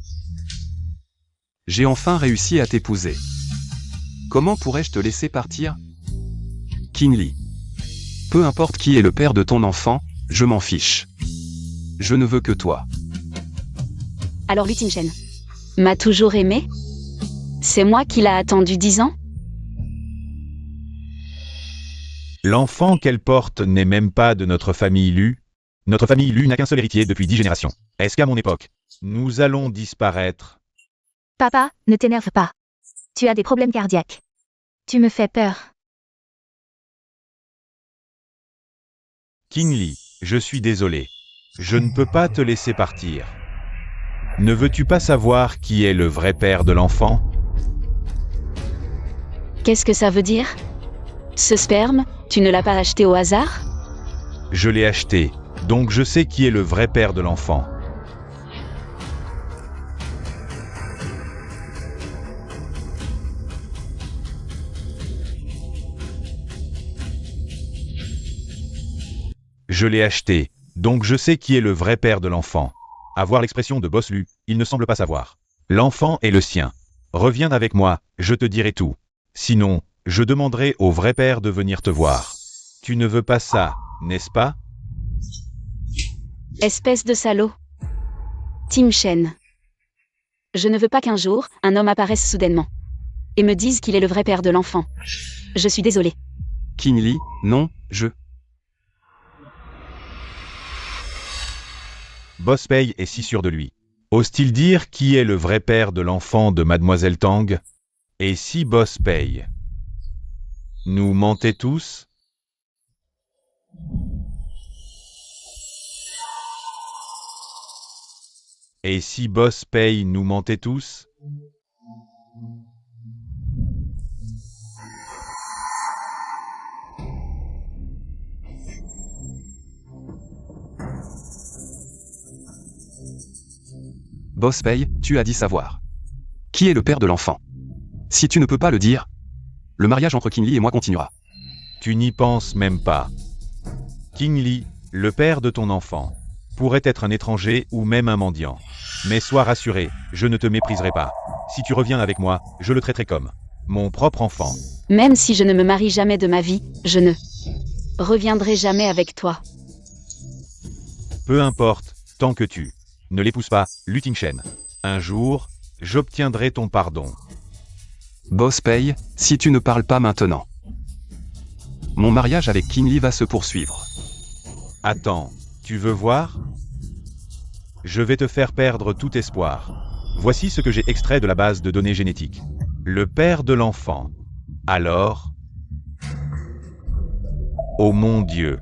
J'ai enfin réussi à t'épouser. Comment pourrais-je te laisser partir? Qingli. Peu importe qui est le père de ton enfant, je m'en fiche. Je ne veux que toi. Alors l'ultime chaîne m'a toujours aimé? C'est moi qui l'a attendu 10 ans? L'enfant qu'elle porte n'est même pas de notre famille Lu. Notre famille Lu n'a qu'un seul héritier depuis 10 générations. Est-ce qu'à mon époque, nous allons disparaître? Papa, ne t'énerve pas. Tu as des problèmes cardiaques. Tu me fais peur. Qingli, je suis désolé. Je ne peux pas te laisser partir. Ne veux-tu pas savoir qui est le vrai père de l'enfant? Qu'est-ce que ça veut dire? Ce sperme, tu ne l'as pas acheté au hasard? Je l'ai acheté, donc je sais qui est le vrai père de l'enfant. Je l'ai acheté, donc je sais qui est le vrai père de l'enfant. À voir l'expression de Boss Lu, il ne semble pas savoir. L'enfant est le sien. Reviens avec moi, je te dirai tout. Sinon, je demanderai au vrai père de venir te voir. Tu ne veux pas ça, n'est-ce pas? Espèce de salaud. Tim Shen. Je ne veux pas qu'un jour, un homme apparaisse soudainement et me dise qu'il est le vrai père de l'enfant. Je suis désolée. Qingli, non, Boss Pei est si sûr de lui. Ose-t-il dire qui est le vrai père de l'enfant de Mademoiselle Tang? Et si Boss Pei nous mentait tous? Et si Boss Pei nous mentait tous? Boss Pei, tu as dit savoir. Qui est le père de l'enfant? Si tu ne peux pas le dire, le mariage entre Qingli et moi continuera. Tu n'y penses même pas. Qingli, le père de ton enfant, pourrait être un étranger ou même un mendiant. Mais sois rassuré, je ne te mépriserai pas. Si tu reviens avec moi, je le traiterai comme mon propre enfant. Même si je ne me marie jamais de ma vie, je ne reviendrai jamais avec toi. Peu importe, tant que tu Ne l'épouse pas, Lu Tingchen. Un jour, j'obtiendrai ton pardon. Boss Pei, si tu ne parles pas maintenant. Mon mariage avec Qin Li va se poursuivre. Attends, tu veux voir? Je vais te faire perdre tout espoir. Voici ce que j'ai extrait de la base de données génétiques. Le père de l'enfant. Alors? Oh mon Dieu.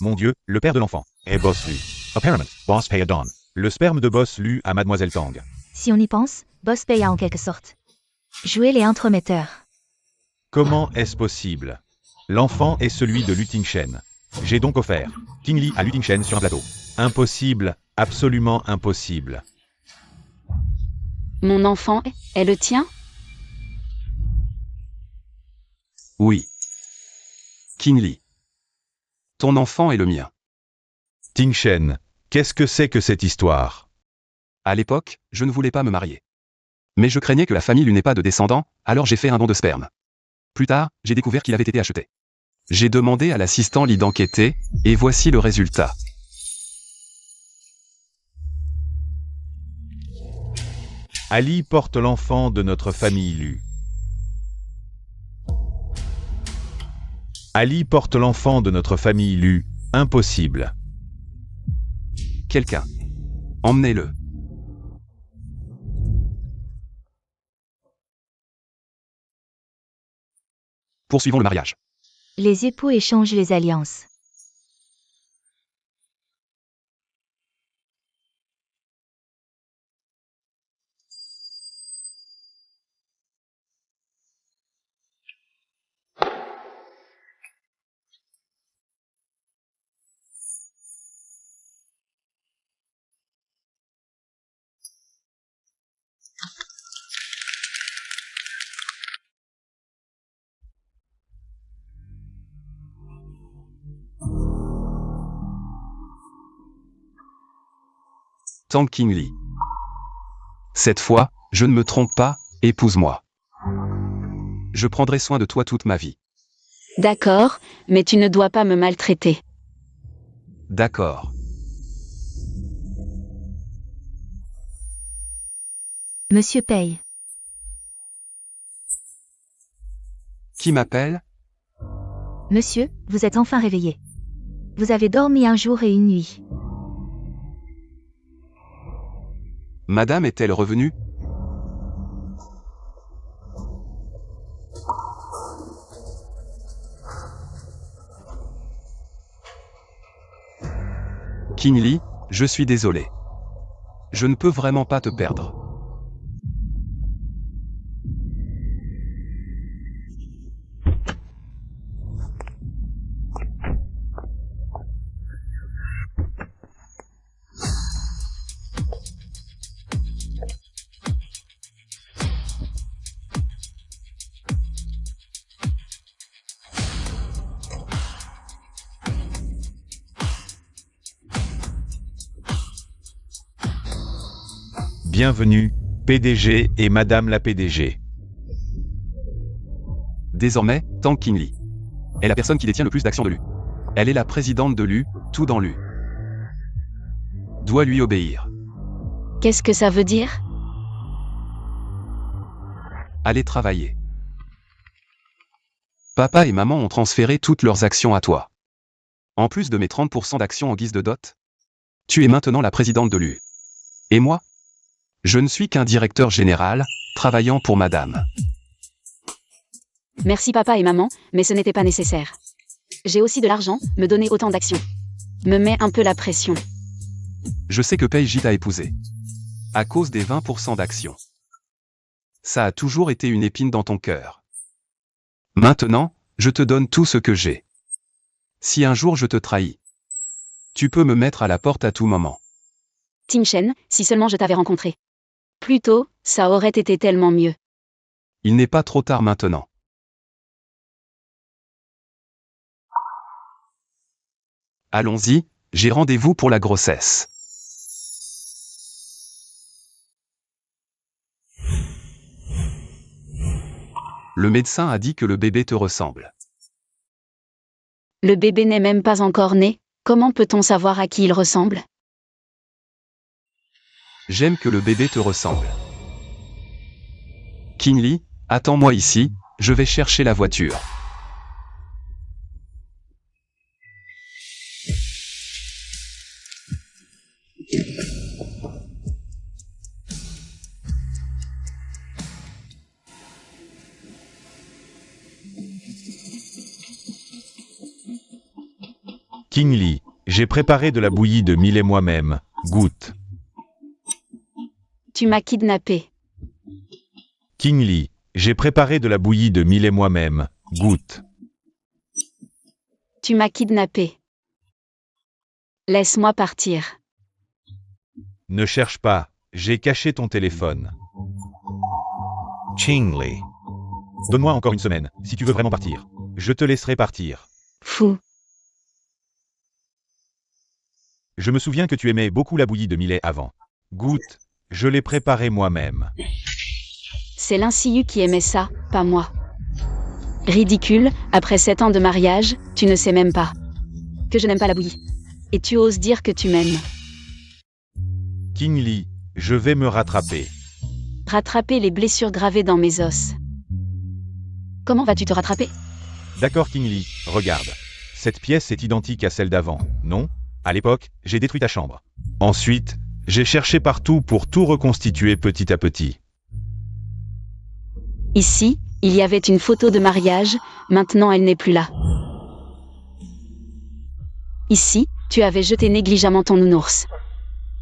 Mon Dieu, le père de l'enfant. Et Boss Lu. Apparemment, Boss Pei Adon. Le sperme de Boss Lu à Mademoiselle Tang. Si on y pense, Boss Pei a en quelque sorte joué les entremetteurs. Comment est-ce possible? L'enfant est celui de Lu Tingchen. J'ai donc offert Qin Li à Lu Tingchen sur un plateau. Impossible, absolument impossible. Mon enfant est le tien? Oui. Qin Li. Ton enfant est le mien. Tingchen, qu'est-ce que c'est que cette histoire? À l'époque, je ne voulais pas me marier. Mais je craignais que la famille n'ait pas de descendants, alors j'ai fait un don de sperme. Plus tard, j'ai découvert qu'il avait été acheté. J'ai demandé à l'assistant Li d'enquêter, et voici le résultat. Ali porte l'enfant de notre famille Lu. Ali porte l'enfant de notre famille Lu. Impossible. Quelqu'un. Emmenez-le. Poursuivons le mariage. Les époux échangent les alliances. Tang Qin Li. Cette fois, je ne me trompe pas, épouse-moi. Je prendrai soin de toi toute ma vie. D'accord, mais tu ne dois pas me maltraiter. D'accord. Monsieur Pei. Qui m'appelle? Monsieur, vous êtes enfin réveillé. Vous avez dormi un jour et une nuit. Madame est-elle revenue? Qin Li, je suis désolé. Je ne peux vraiment pas te perdre. Bienvenue, PDG et Madame la PDG. Désormais, Tang Qin Li est la personne qui détient le plus d'actions de Lu. Elle est la présidente de Lu, tout dans Lu. Doit lui obéir. Qu'est-ce que ça veut dire? Allez travailler. Papa et maman ont transféré toutes leurs actions à toi. En plus de mes 30% d'actions en guise de dot, tu es maintenant la présidente de Lu. Et moi? Je ne suis qu'un directeur général, travaillant pour madame. Merci papa et maman, mais ce n'était pas nécessaire. J'ai aussi de l'argent, me donner autant d'actions. Me met un peu la pression. Je sais que Pei t'a épousé. À cause des 20% d'actions. Ça a toujours été une épine dans ton cœur. Maintenant, je te donne tout ce que j'ai. Si un jour je te trahis, tu peux me mettre à la porte à tout moment. Tingchen, si seulement je t'avais rencontré plus tôt, ça aurait été tellement mieux. Il n'est pas trop tard maintenant. Allons-y, j'ai rendez-vous pour la grossesse. Le médecin a dit que le bébé te ressemble. Le bébé n'est même pas encore né, comment peut-on savoir à qui il ressemble? J'aime que le bébé te ressemble. Kingly, attends-moi ici, je vais chercher la voiture. Kingly, j'ai préparé de la bouillie de millet moi-même. Goûte. Tu m'as kidnappé. Kingly, j'ai préparé de la bouillie de millet moi-même. Goûte. Tu m'as kidnappé. Laisse-moi partir. Ne cherche pas, j'ai caché ton téléphone. Kingly. Donne-moi encore une semaine, si tu veux vraiment partir. Je te laisserai partir. Fou. Je me souviens que tu aimais beaucoup la bouillie de millet avant. Goûte, je l'ai préparée moi-même. C'est l'inciu qui aimait ça, pas moi. Ridicule, après 7 ans de mariage, tu ne sais même pas que je n'aime pas la bouillie. Et tu oses dire que tu m'aimes. Kingly, je vais me rattraper. Rattraper les blessures gravées dans mes os. Comment vas-tu te rattraper? D'accord Kingly, regarde. Cette pièce est identique à celle d'avant, non? À l'époque, j'ai détruit ta chambre. Ensuite, j'ai cherché partout pour tout reconstituer petit à petit. Ici, il y avait une photo de mariage, maintenant elle n'est plus là. Ici, tu avais jeté négligemment ton nounours.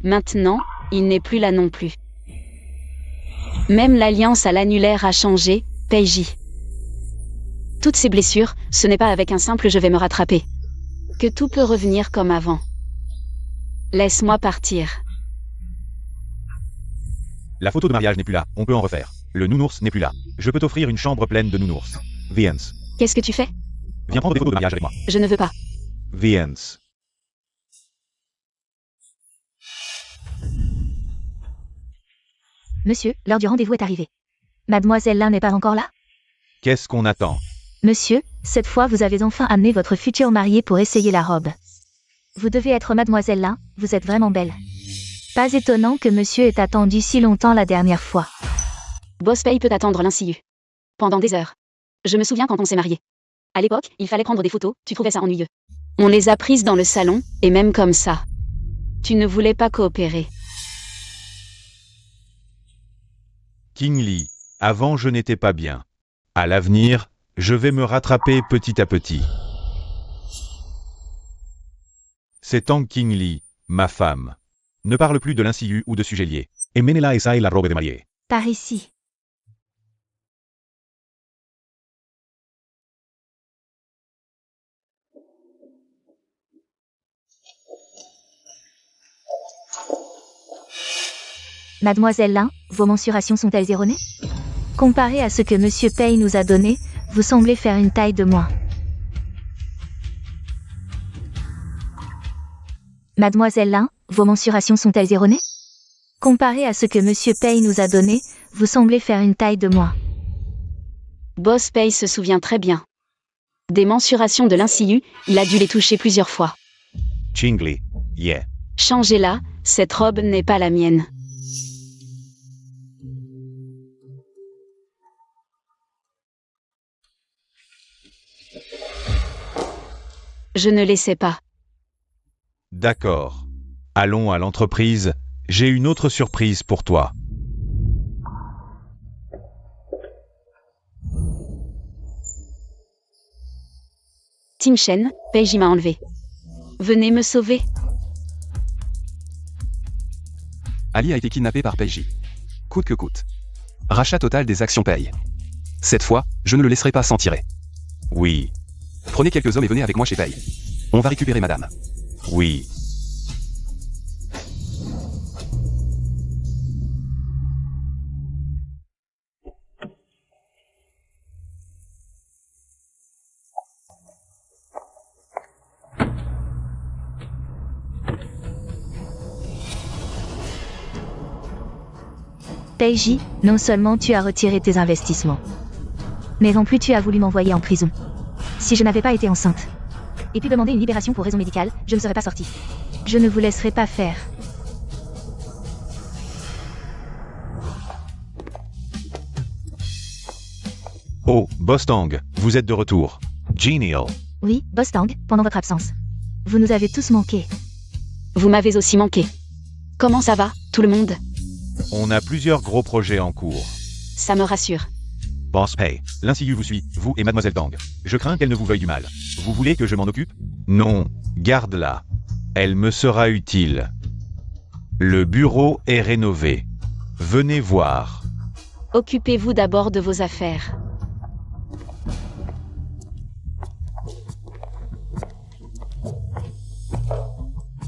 Maintenant, il n'est plus là non plus. Même l'alliance à l'annulaire a changé, Peiji. Toutes ces blessures, ce n'est pas avec un simple « je vais me rattraper » que tout peut revenir comme avant. Laisse-moi partir. La photo de mariage n'est plus là, on peut en refaire. Le nounours n'est plus là. Je peux t'offrir une chambre pleine de nounours. Viens. Qu'est-ce que tu fais? Viens prendre des photos de mariage avec moi. Je ne veux pas. Viens. Monsieur, l'heure du rendez-vous est arrivée. Mademoiselle Lin n'est pas encore là? Qu'est-ce qu'on attend? Monsieur, cette fois vous avez enfin amené votre future mariée pour essayer la robe. Vous devez être Mademoiselle Lin, vous êtes vraiment belle. Pas étonnant que monsieur ait attendu si longtemps la dernière fois. Boss Pay peut attendre l'inciu. Pendant des heures. Je me souviens quand on s'est mariés. À l'époque, il fallait prendre des photos, tu trouvais ça ennuyeux. On les a prises dans le salon, et même comme ça. Tu ne voulais pas coopérer. Kingly, avant je n'étais pas bien. À l'avenir, je vais me rattraper petit à petit. C'est Tang Kingly, ma femme. Ne parle plus de l'inciu ou de sujets liés. E me ne la esai la robe de marié. Par ici. Mademoiselle Lin, vos mensurations sont-elles erronées? Comparé à ce que Monsieur Pay nous a donné, vous semblez faire une taille de moins. Mademoiselle Lin, vos mensurations sont-elles erronées? Comparé à ce que Monsieur Pay nous a donné, vous semblez faire une taille de moins. Boss Pay se souvient très bien. Des mensurations de l'inciu, il a dû les toucher plusieurs fois. Kingly. Yeah. Changez-la, cette robe n'est pas la mienne. Je ne laissais pas. D'accord. Allons à l'entreprise, j'ai une autre surprise pour toi. Tim Shen, Peiji m'a enlevé. Venez me sauver. Ali a été kidnappé par Peiji. Coûte que coûte. Rachat total des actions paye. Cette fois, je ne le laisserai pas s'en tirer. Oui, Prenez quelques hommes et venez avec moi chez Paye. On va récupérer madame. oui. Peiji, non seulement tu as retiré tes investissements, mais en plus tu as voulu m'envoyer en prison. Si je n'avais pas été enceinte, et puis demander une libération pour raison médicale, je ne serais pas sortie. Je ne vous laisserai pas faire. Oh, Boss Tang, vous êtes de retour. Genial. Oui, Boss Tang, pendant votre absence. Vous nous avez tous manqué. Vous m'avez aussi manqué. Comment ça va, tout le monde? On a plusieurs gros projets en cours. Ça me rassure. Boss Pei. L'Insiu vous suit, vous et Mademoiselle Tang. Je crains qu'elle ne vous veuille du mal. Vous voulez que je m'en occupe? Non, garde-la. Elle me sera utile. Le bureau est rénové. Venez voir. Occupez-vous d'abord de vos affaires.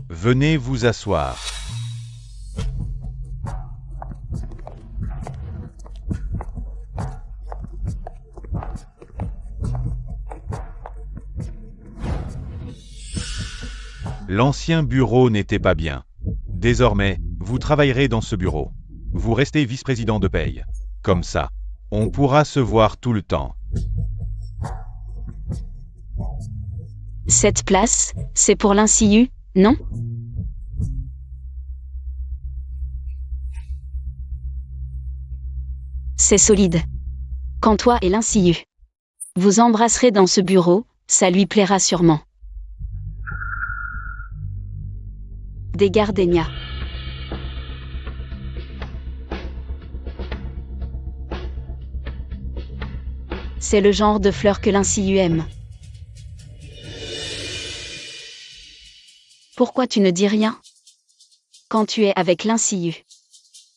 Venez vous asseoir. L'ancien bureau n'était pas bien. Désormais, vous travaillerez dans ce bureau. Vous restez vice-président de paye. Comme ça, on pourra se voir tout le temps. Cette place, c'est pour l'Insiu, non? C'est solide. Quand toi et l'Insiu vous embrasserez dans ce bureau, ça lui plaira sûrement. Des gardénias. C'est le genre de fleurs que l'Insiu aime. Pourquoi tu ne dis rien? Quand tu es avec l'Insiu,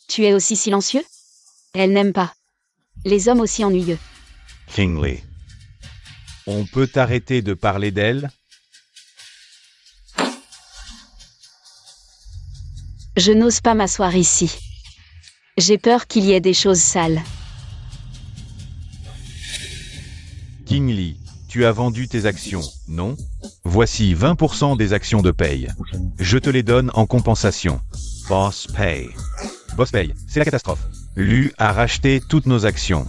tu es aussi silencieux? Elle n'aime pas les hommes aussi ennuyeux. Kingly. On peut arrêter de parler d'elle? Je n'ose pas m'asseoir ici. J'ai peur qu'il y ait des choses sales. Kingly, tu as vendu tes actions, non? Voici 20% des actions de paye. Je te les donne en compensation. Boss Pei. Boss Paye, c'est la catastrophe. Lu a racheté toutes nos actions.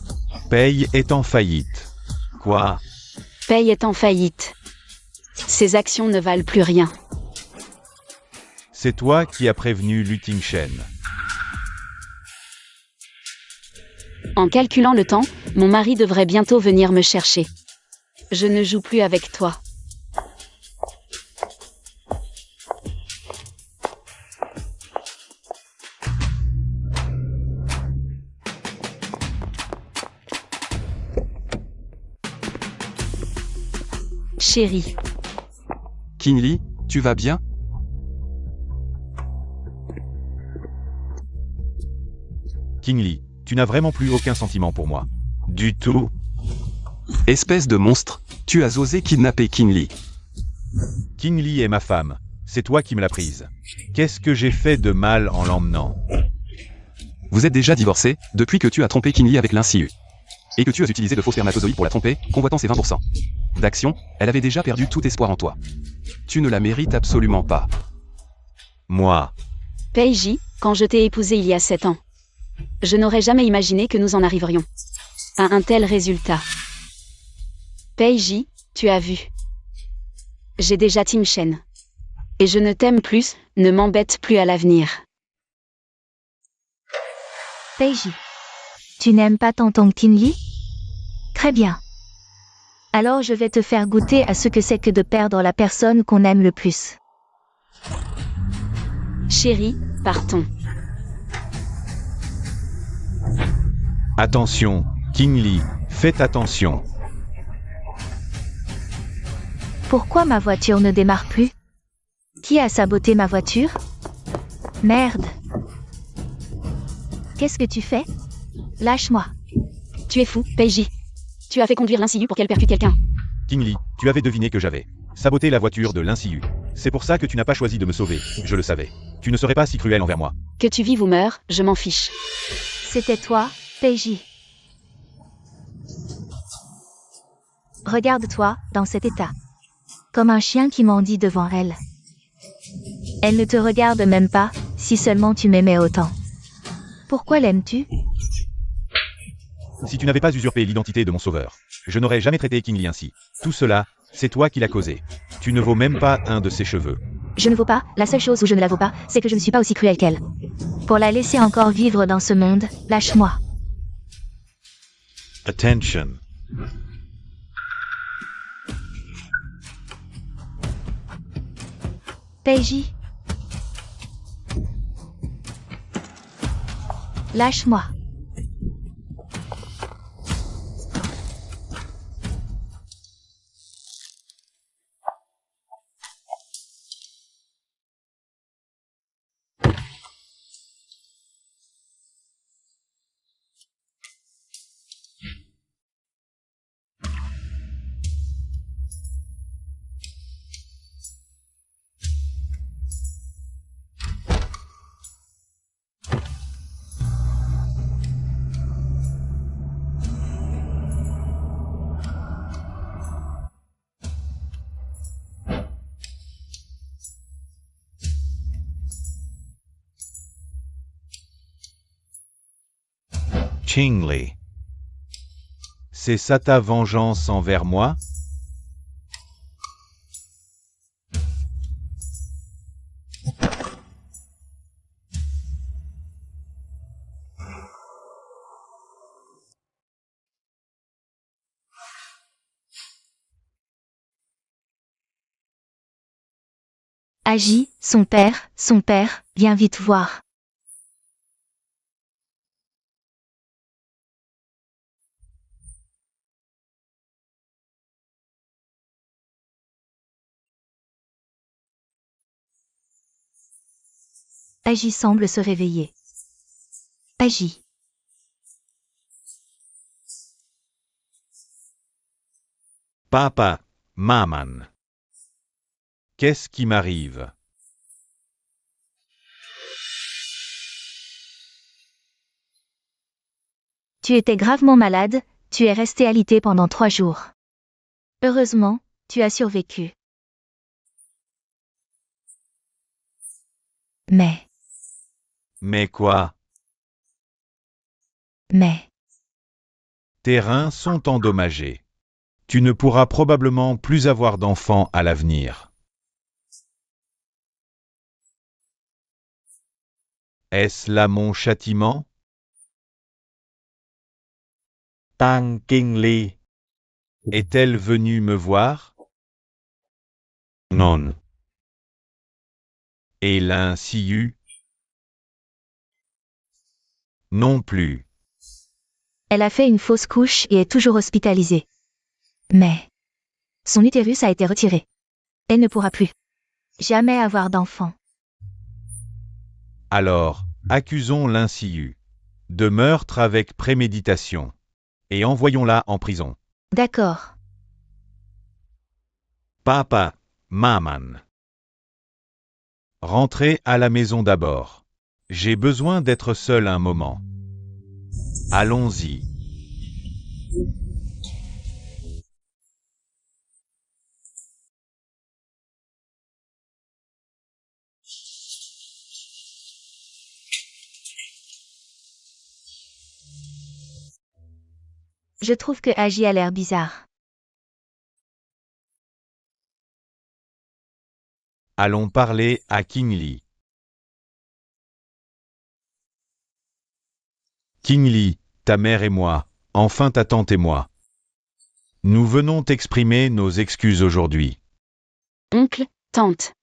Paye est en faillite. Quoi? Paye est en faillite. Ses actions ne valent plus rien. C'est toi qui as prévenu Lu Tingchen. En calculant le temps, mon mari devrait bientôt venir me chercher. Je ne joue plus avec toi. Chérie, Kingly, tu vas bien? Kingly, tu n'as vraiment plus aucun sentiment pour moi. Du tout. Espèce de monstre, tu as osé kidnapper Kingly. Kingly est ma femme. C'est toi qui me l'as prise. Qu'est-ce que j'ai fait de mal en l'emmenant? Vous êtes déjà divorcés, depuis que tu as trompé Kingly avec l'Insiu. Et que tu as utilisé de faux spermatozoïdes pour la tromper, convoitant ses 20% d'actions, elle avait déjà perdu tout espoir en toi. Tu ne la mérites absolument pas. Moi. Peiji, quand je t'ai épousé il y a 7 ans, je n'aurais jamais imaginé que nous en arriverions à un tel résultat. Peiji, tu as vu. J'ai déjà Tingchen. Et je ne t'aime plus, ne m'embête plus à l'avenir. Peiji. Tu n'aimes pas tonton Kingly? Très bien. Alors je vais te faire goûter à ce que c'est que de perdre la personne qu'on aime le plus. Chérie, partons. Attention, Kingly, faites attention. Pourquoi ma voiture ne démarre plus? Qui a saboté ma voiture? Merde. Qu'est-ce que tu fais? Lâche-moi. Tu es fou, Peiji. Tu as fait conduire l'Insiu pour qu'elle percute quelqu'un. Kingly, tu avais deviné que j'avais saboté la voiture de l'Insiu. C'est pour ça que tu n'as pas choisi de me sauver, je le savais. Tu ne serais pas si cruel envers moi. Que tu vives ou meurs, je m'en fiche. C'était toi, Peiji. Regarde-toi, dans cet état. Comme un chien qui mendie devant elle. Elle ne te regarde même pas, si seulement tu m'aimais autant. Pourquoi l'aimes-tu? Si tu n'avais pas usurpé l'identité de mon sauveur, je n'aurais jamais traité Kingly ainsi. Tout cela, c'est toi qui l'as causé. Tu ne vaux même pas un de ses cheveux. Je ne vaux pas, la seule chose où je ne la vaux pas, c'est que je ne suis pas aussi cruel qu'elle. Pour la laisser encore vivre dans ce monde, lâche-moi. Attention. Peiji. Lâche-moi. Qingli. C'est ça ta vengeance envers moi? Agi, son père, viens vite voir. Agi semble se réveiller. Agi. Papa, maman. Qu'est-ce qui m'arrive? Tu étais gravement malade, tu es resté alité pendant 3 jours. Heureusement, tu as survécu. Mais, Mais quoi? Tes reins sont endommagés. Tu ne pourras probablement plus avoir d'enfants à l'avenir. Est-ce là mon châtiment? Tang Qingli. Est-elle venue me voir? Non. Et Lin Siyu? Non plus. elle a fait une fausse couche et est toujours hospitalisée. Mais, son utérus a été retiré. Elle ne pourra plus jamais avoir d'enfant. Alors, accusons Lin Siyu de meurtre avec préméditation et envoyons-la en prison. D'accord. Papa, maman. Rentrez à la maison d'abord. J'ai besoin d'être seul un moment. Allons-y. Je trouve que Agi a l'air bizarre. Allons parler à Qingli. Qingli, ta mère et moi, enfin ta tante et moi. Nous venons t'exprimer nos excuses aujourd'hui. Oncle, tante.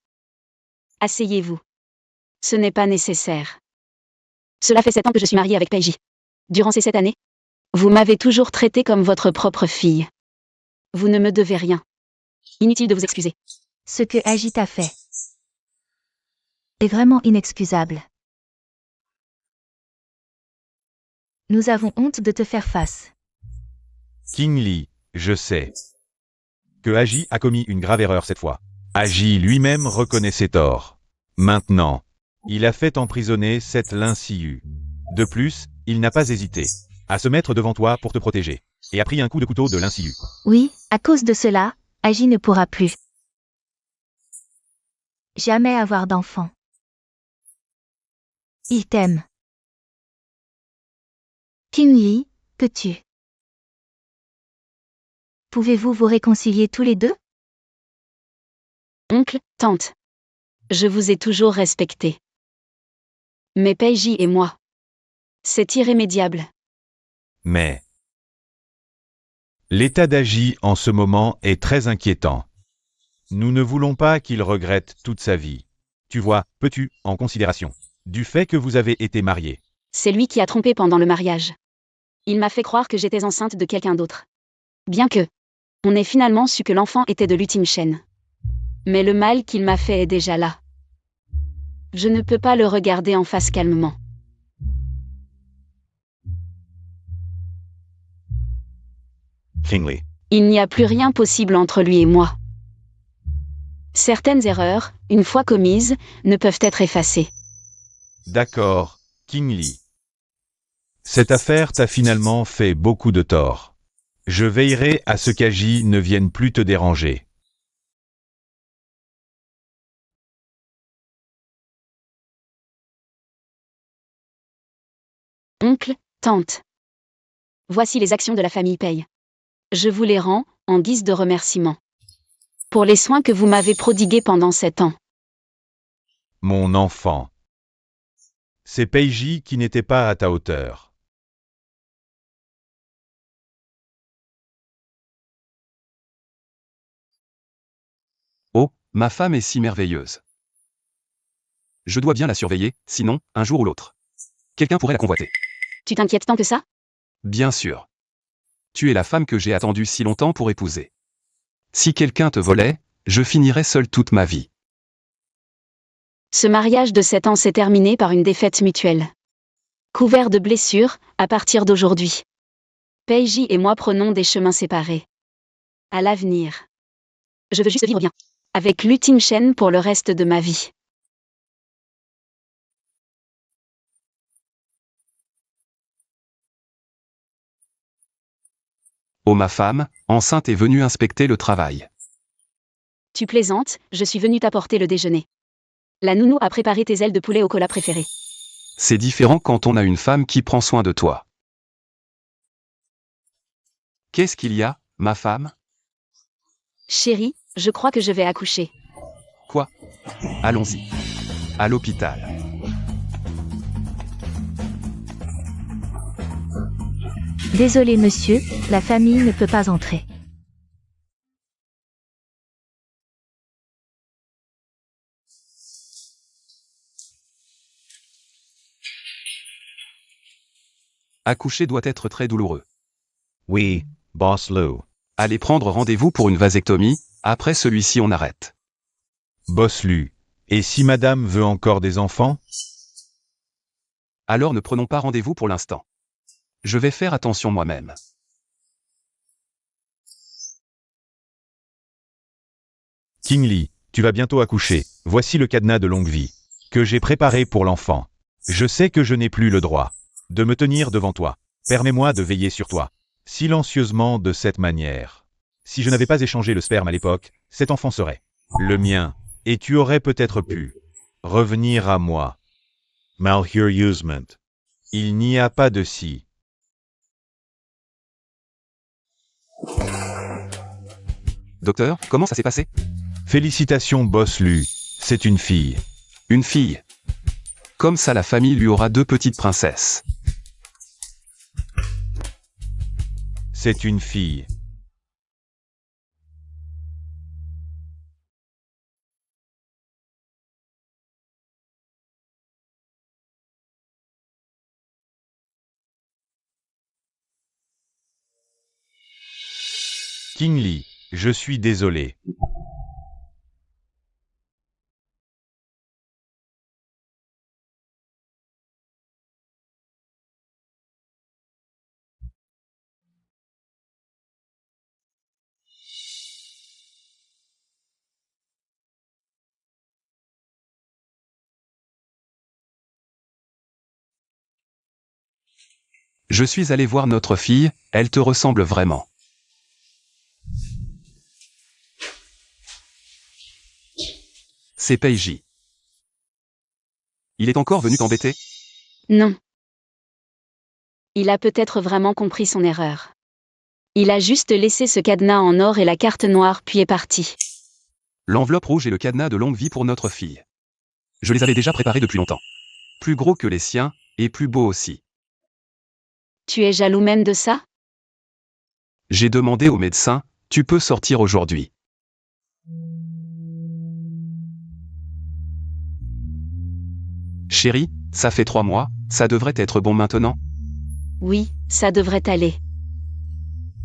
Asseyez-vous. Ce n'est pas nécessaire. Cela fait 7 ans que je suis mariée avec Peiji. Durant ces 7 années, vous m'avez toujours traitée comme votre propre fille. Vous ne me devez rien. Inutile de vous excuser. Ce que Agi t'a fait est vraiment inexcusable. Nous avons honte de te faire face. Qingli, je sais que Agi a commis une grave erreur cette fois. Agi lui-même reconnaît ses torts. Maintenant, il a fait emprisonner cette Lin Siyu. De plus, il n'a pas hésité à se mettre devant toi pour te protéger et a pris un coup de couteau de Lin Siyu. Oui, à cause de cela, Agi ne pourra plus jamais avoir d'enfant. Il t'aime. Qingli, que tu... Pouvez-vous vous réconcilier tous les deux? Oncle, tante. Je vous ai toujours respecté. Mais Peiji et moi. C'est irrémédiable. Mais L'état d'Agi en ce moment est très inquiétant. Nous ne voulons pas qu'il regrette toute sa vie. Tu vois, peux-tu, en considération du fait que vous avez été mariés. C'est lui qui a trompé pendant le mariage. Il m'a fait croire que j'étais enceinte de quelqu'un d'autre. Bien que, on ait finalement su que l'enfant était de l'ultime chaîne. Mais le mal qu'il m'a fait est déjà là. Je ne peux pas le regarder en face calmement. Kingley. Il n'y a plus rien possible entre lui et moi. Certaines erreurs, une fois commises, ne peuvent être effacées. D'accord, Kingley. Cette affaire t'a finalement fait beaucoup de tort. Je veillerai à ce qu'Agi ne vienne plus te déranger. Oncle, tante. Voici les actions de la famille Paye. Je vous les rends, en guise de remerciement. Pour les soins que vous m'avez prodigués pendant 7 ans. Mon enfant. C'est Peiji qui n'était pas à ta hauteur. Oh, ma femme est si merveilleuse. Je dois bien la surveiller, sinon, un jour ou l'autre, quelqu'un pourrait la convoiter. Tu t'inquiètes tant que ça? Bien sûr. Tu es la femme que j'ai attendue si longtemps pour épouser. Si quelqu'un te volait, je finirais seul toute ma vie. Ce mariage de 7 ans s'est terminé par une défaite mutuelle. Couvert de blessures, à partir d'aujourd'hui. Peiji et moi prenons des chemins séparés. À l'avenir. Je veux juste vivre bien. Avec l'ultime chaîne pour le reste de ma vie. Oh, ma femme, enceinte, est venue inspecter le travail. Tu plaisantes, je suis venue t'apporter le déjeuner. La nounou a préparé tes ailes de poulet au cola préférées. C'est différent quand on a une femme qui prend soin de toi. Qu'est-ce qu'il y a, ma femme? Chérie, je crois que je vais accoucher. Quoi? Allons-y. À l'hôpital. Désolé monsieur, la famille ne peut pas entrer. Accoucher doit être très douloureux. Oui, Boss Lou. Allez prendre rendez-vous pour une vasectomie, après celui-ci on arrête. Boss Lu. Et si madame veut encore des enfants? Alors ne prenons pas rendez-vous pour l'instant. Je vais faire attention moi-même. Kingley, tu vas bientôt accoucher. Voici le cadenas de longue vie que j'ai préparé pour l'enfant. Je sais que je n'ai plus le droit de me tenir devant toi. Permets-moi de veiller sur toi, silencieusement de cette manière. Si je n'avais pas échangé le sperme à l'époque, cet enfant serait le mien, et tu aurais peut-être pu revenir à moi. Malheureusement, il n'y a pas de si. Docteur, comment ça s'est passé? Félicitations Boss Lu, c'est une fille. Une fille. Comme ça la famille lui aura 2 petites princesses. C'est une fille. Kingley, je suis désolé. Je suis allé voir notre fille, elle te ressemble vraiment. C'est Peiji. Il est encore venu t'embêter? Non. Il a peut-être vraiment compris son erreur. Il a juste laissé ce cadenas en or et la carte noire puis est parti. L'enveloppe rouge et le cadenas de longue vie pour notre fille. Je les avais déjà préparés depuis longtemps. Plus gros que les siens, et plus beaux aussi. Tu es jaloux même de ça? J'ai demandé au médecin, tu peux sortir aujourd'hui. Chérie, ça fait 3 mois, ça devrait être bon maintenant. Oui, ça devrait aller.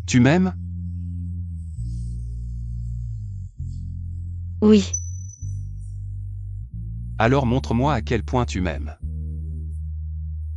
Tu m'aimes? Oui. Alors montre-moi à quel point tu m'aimes.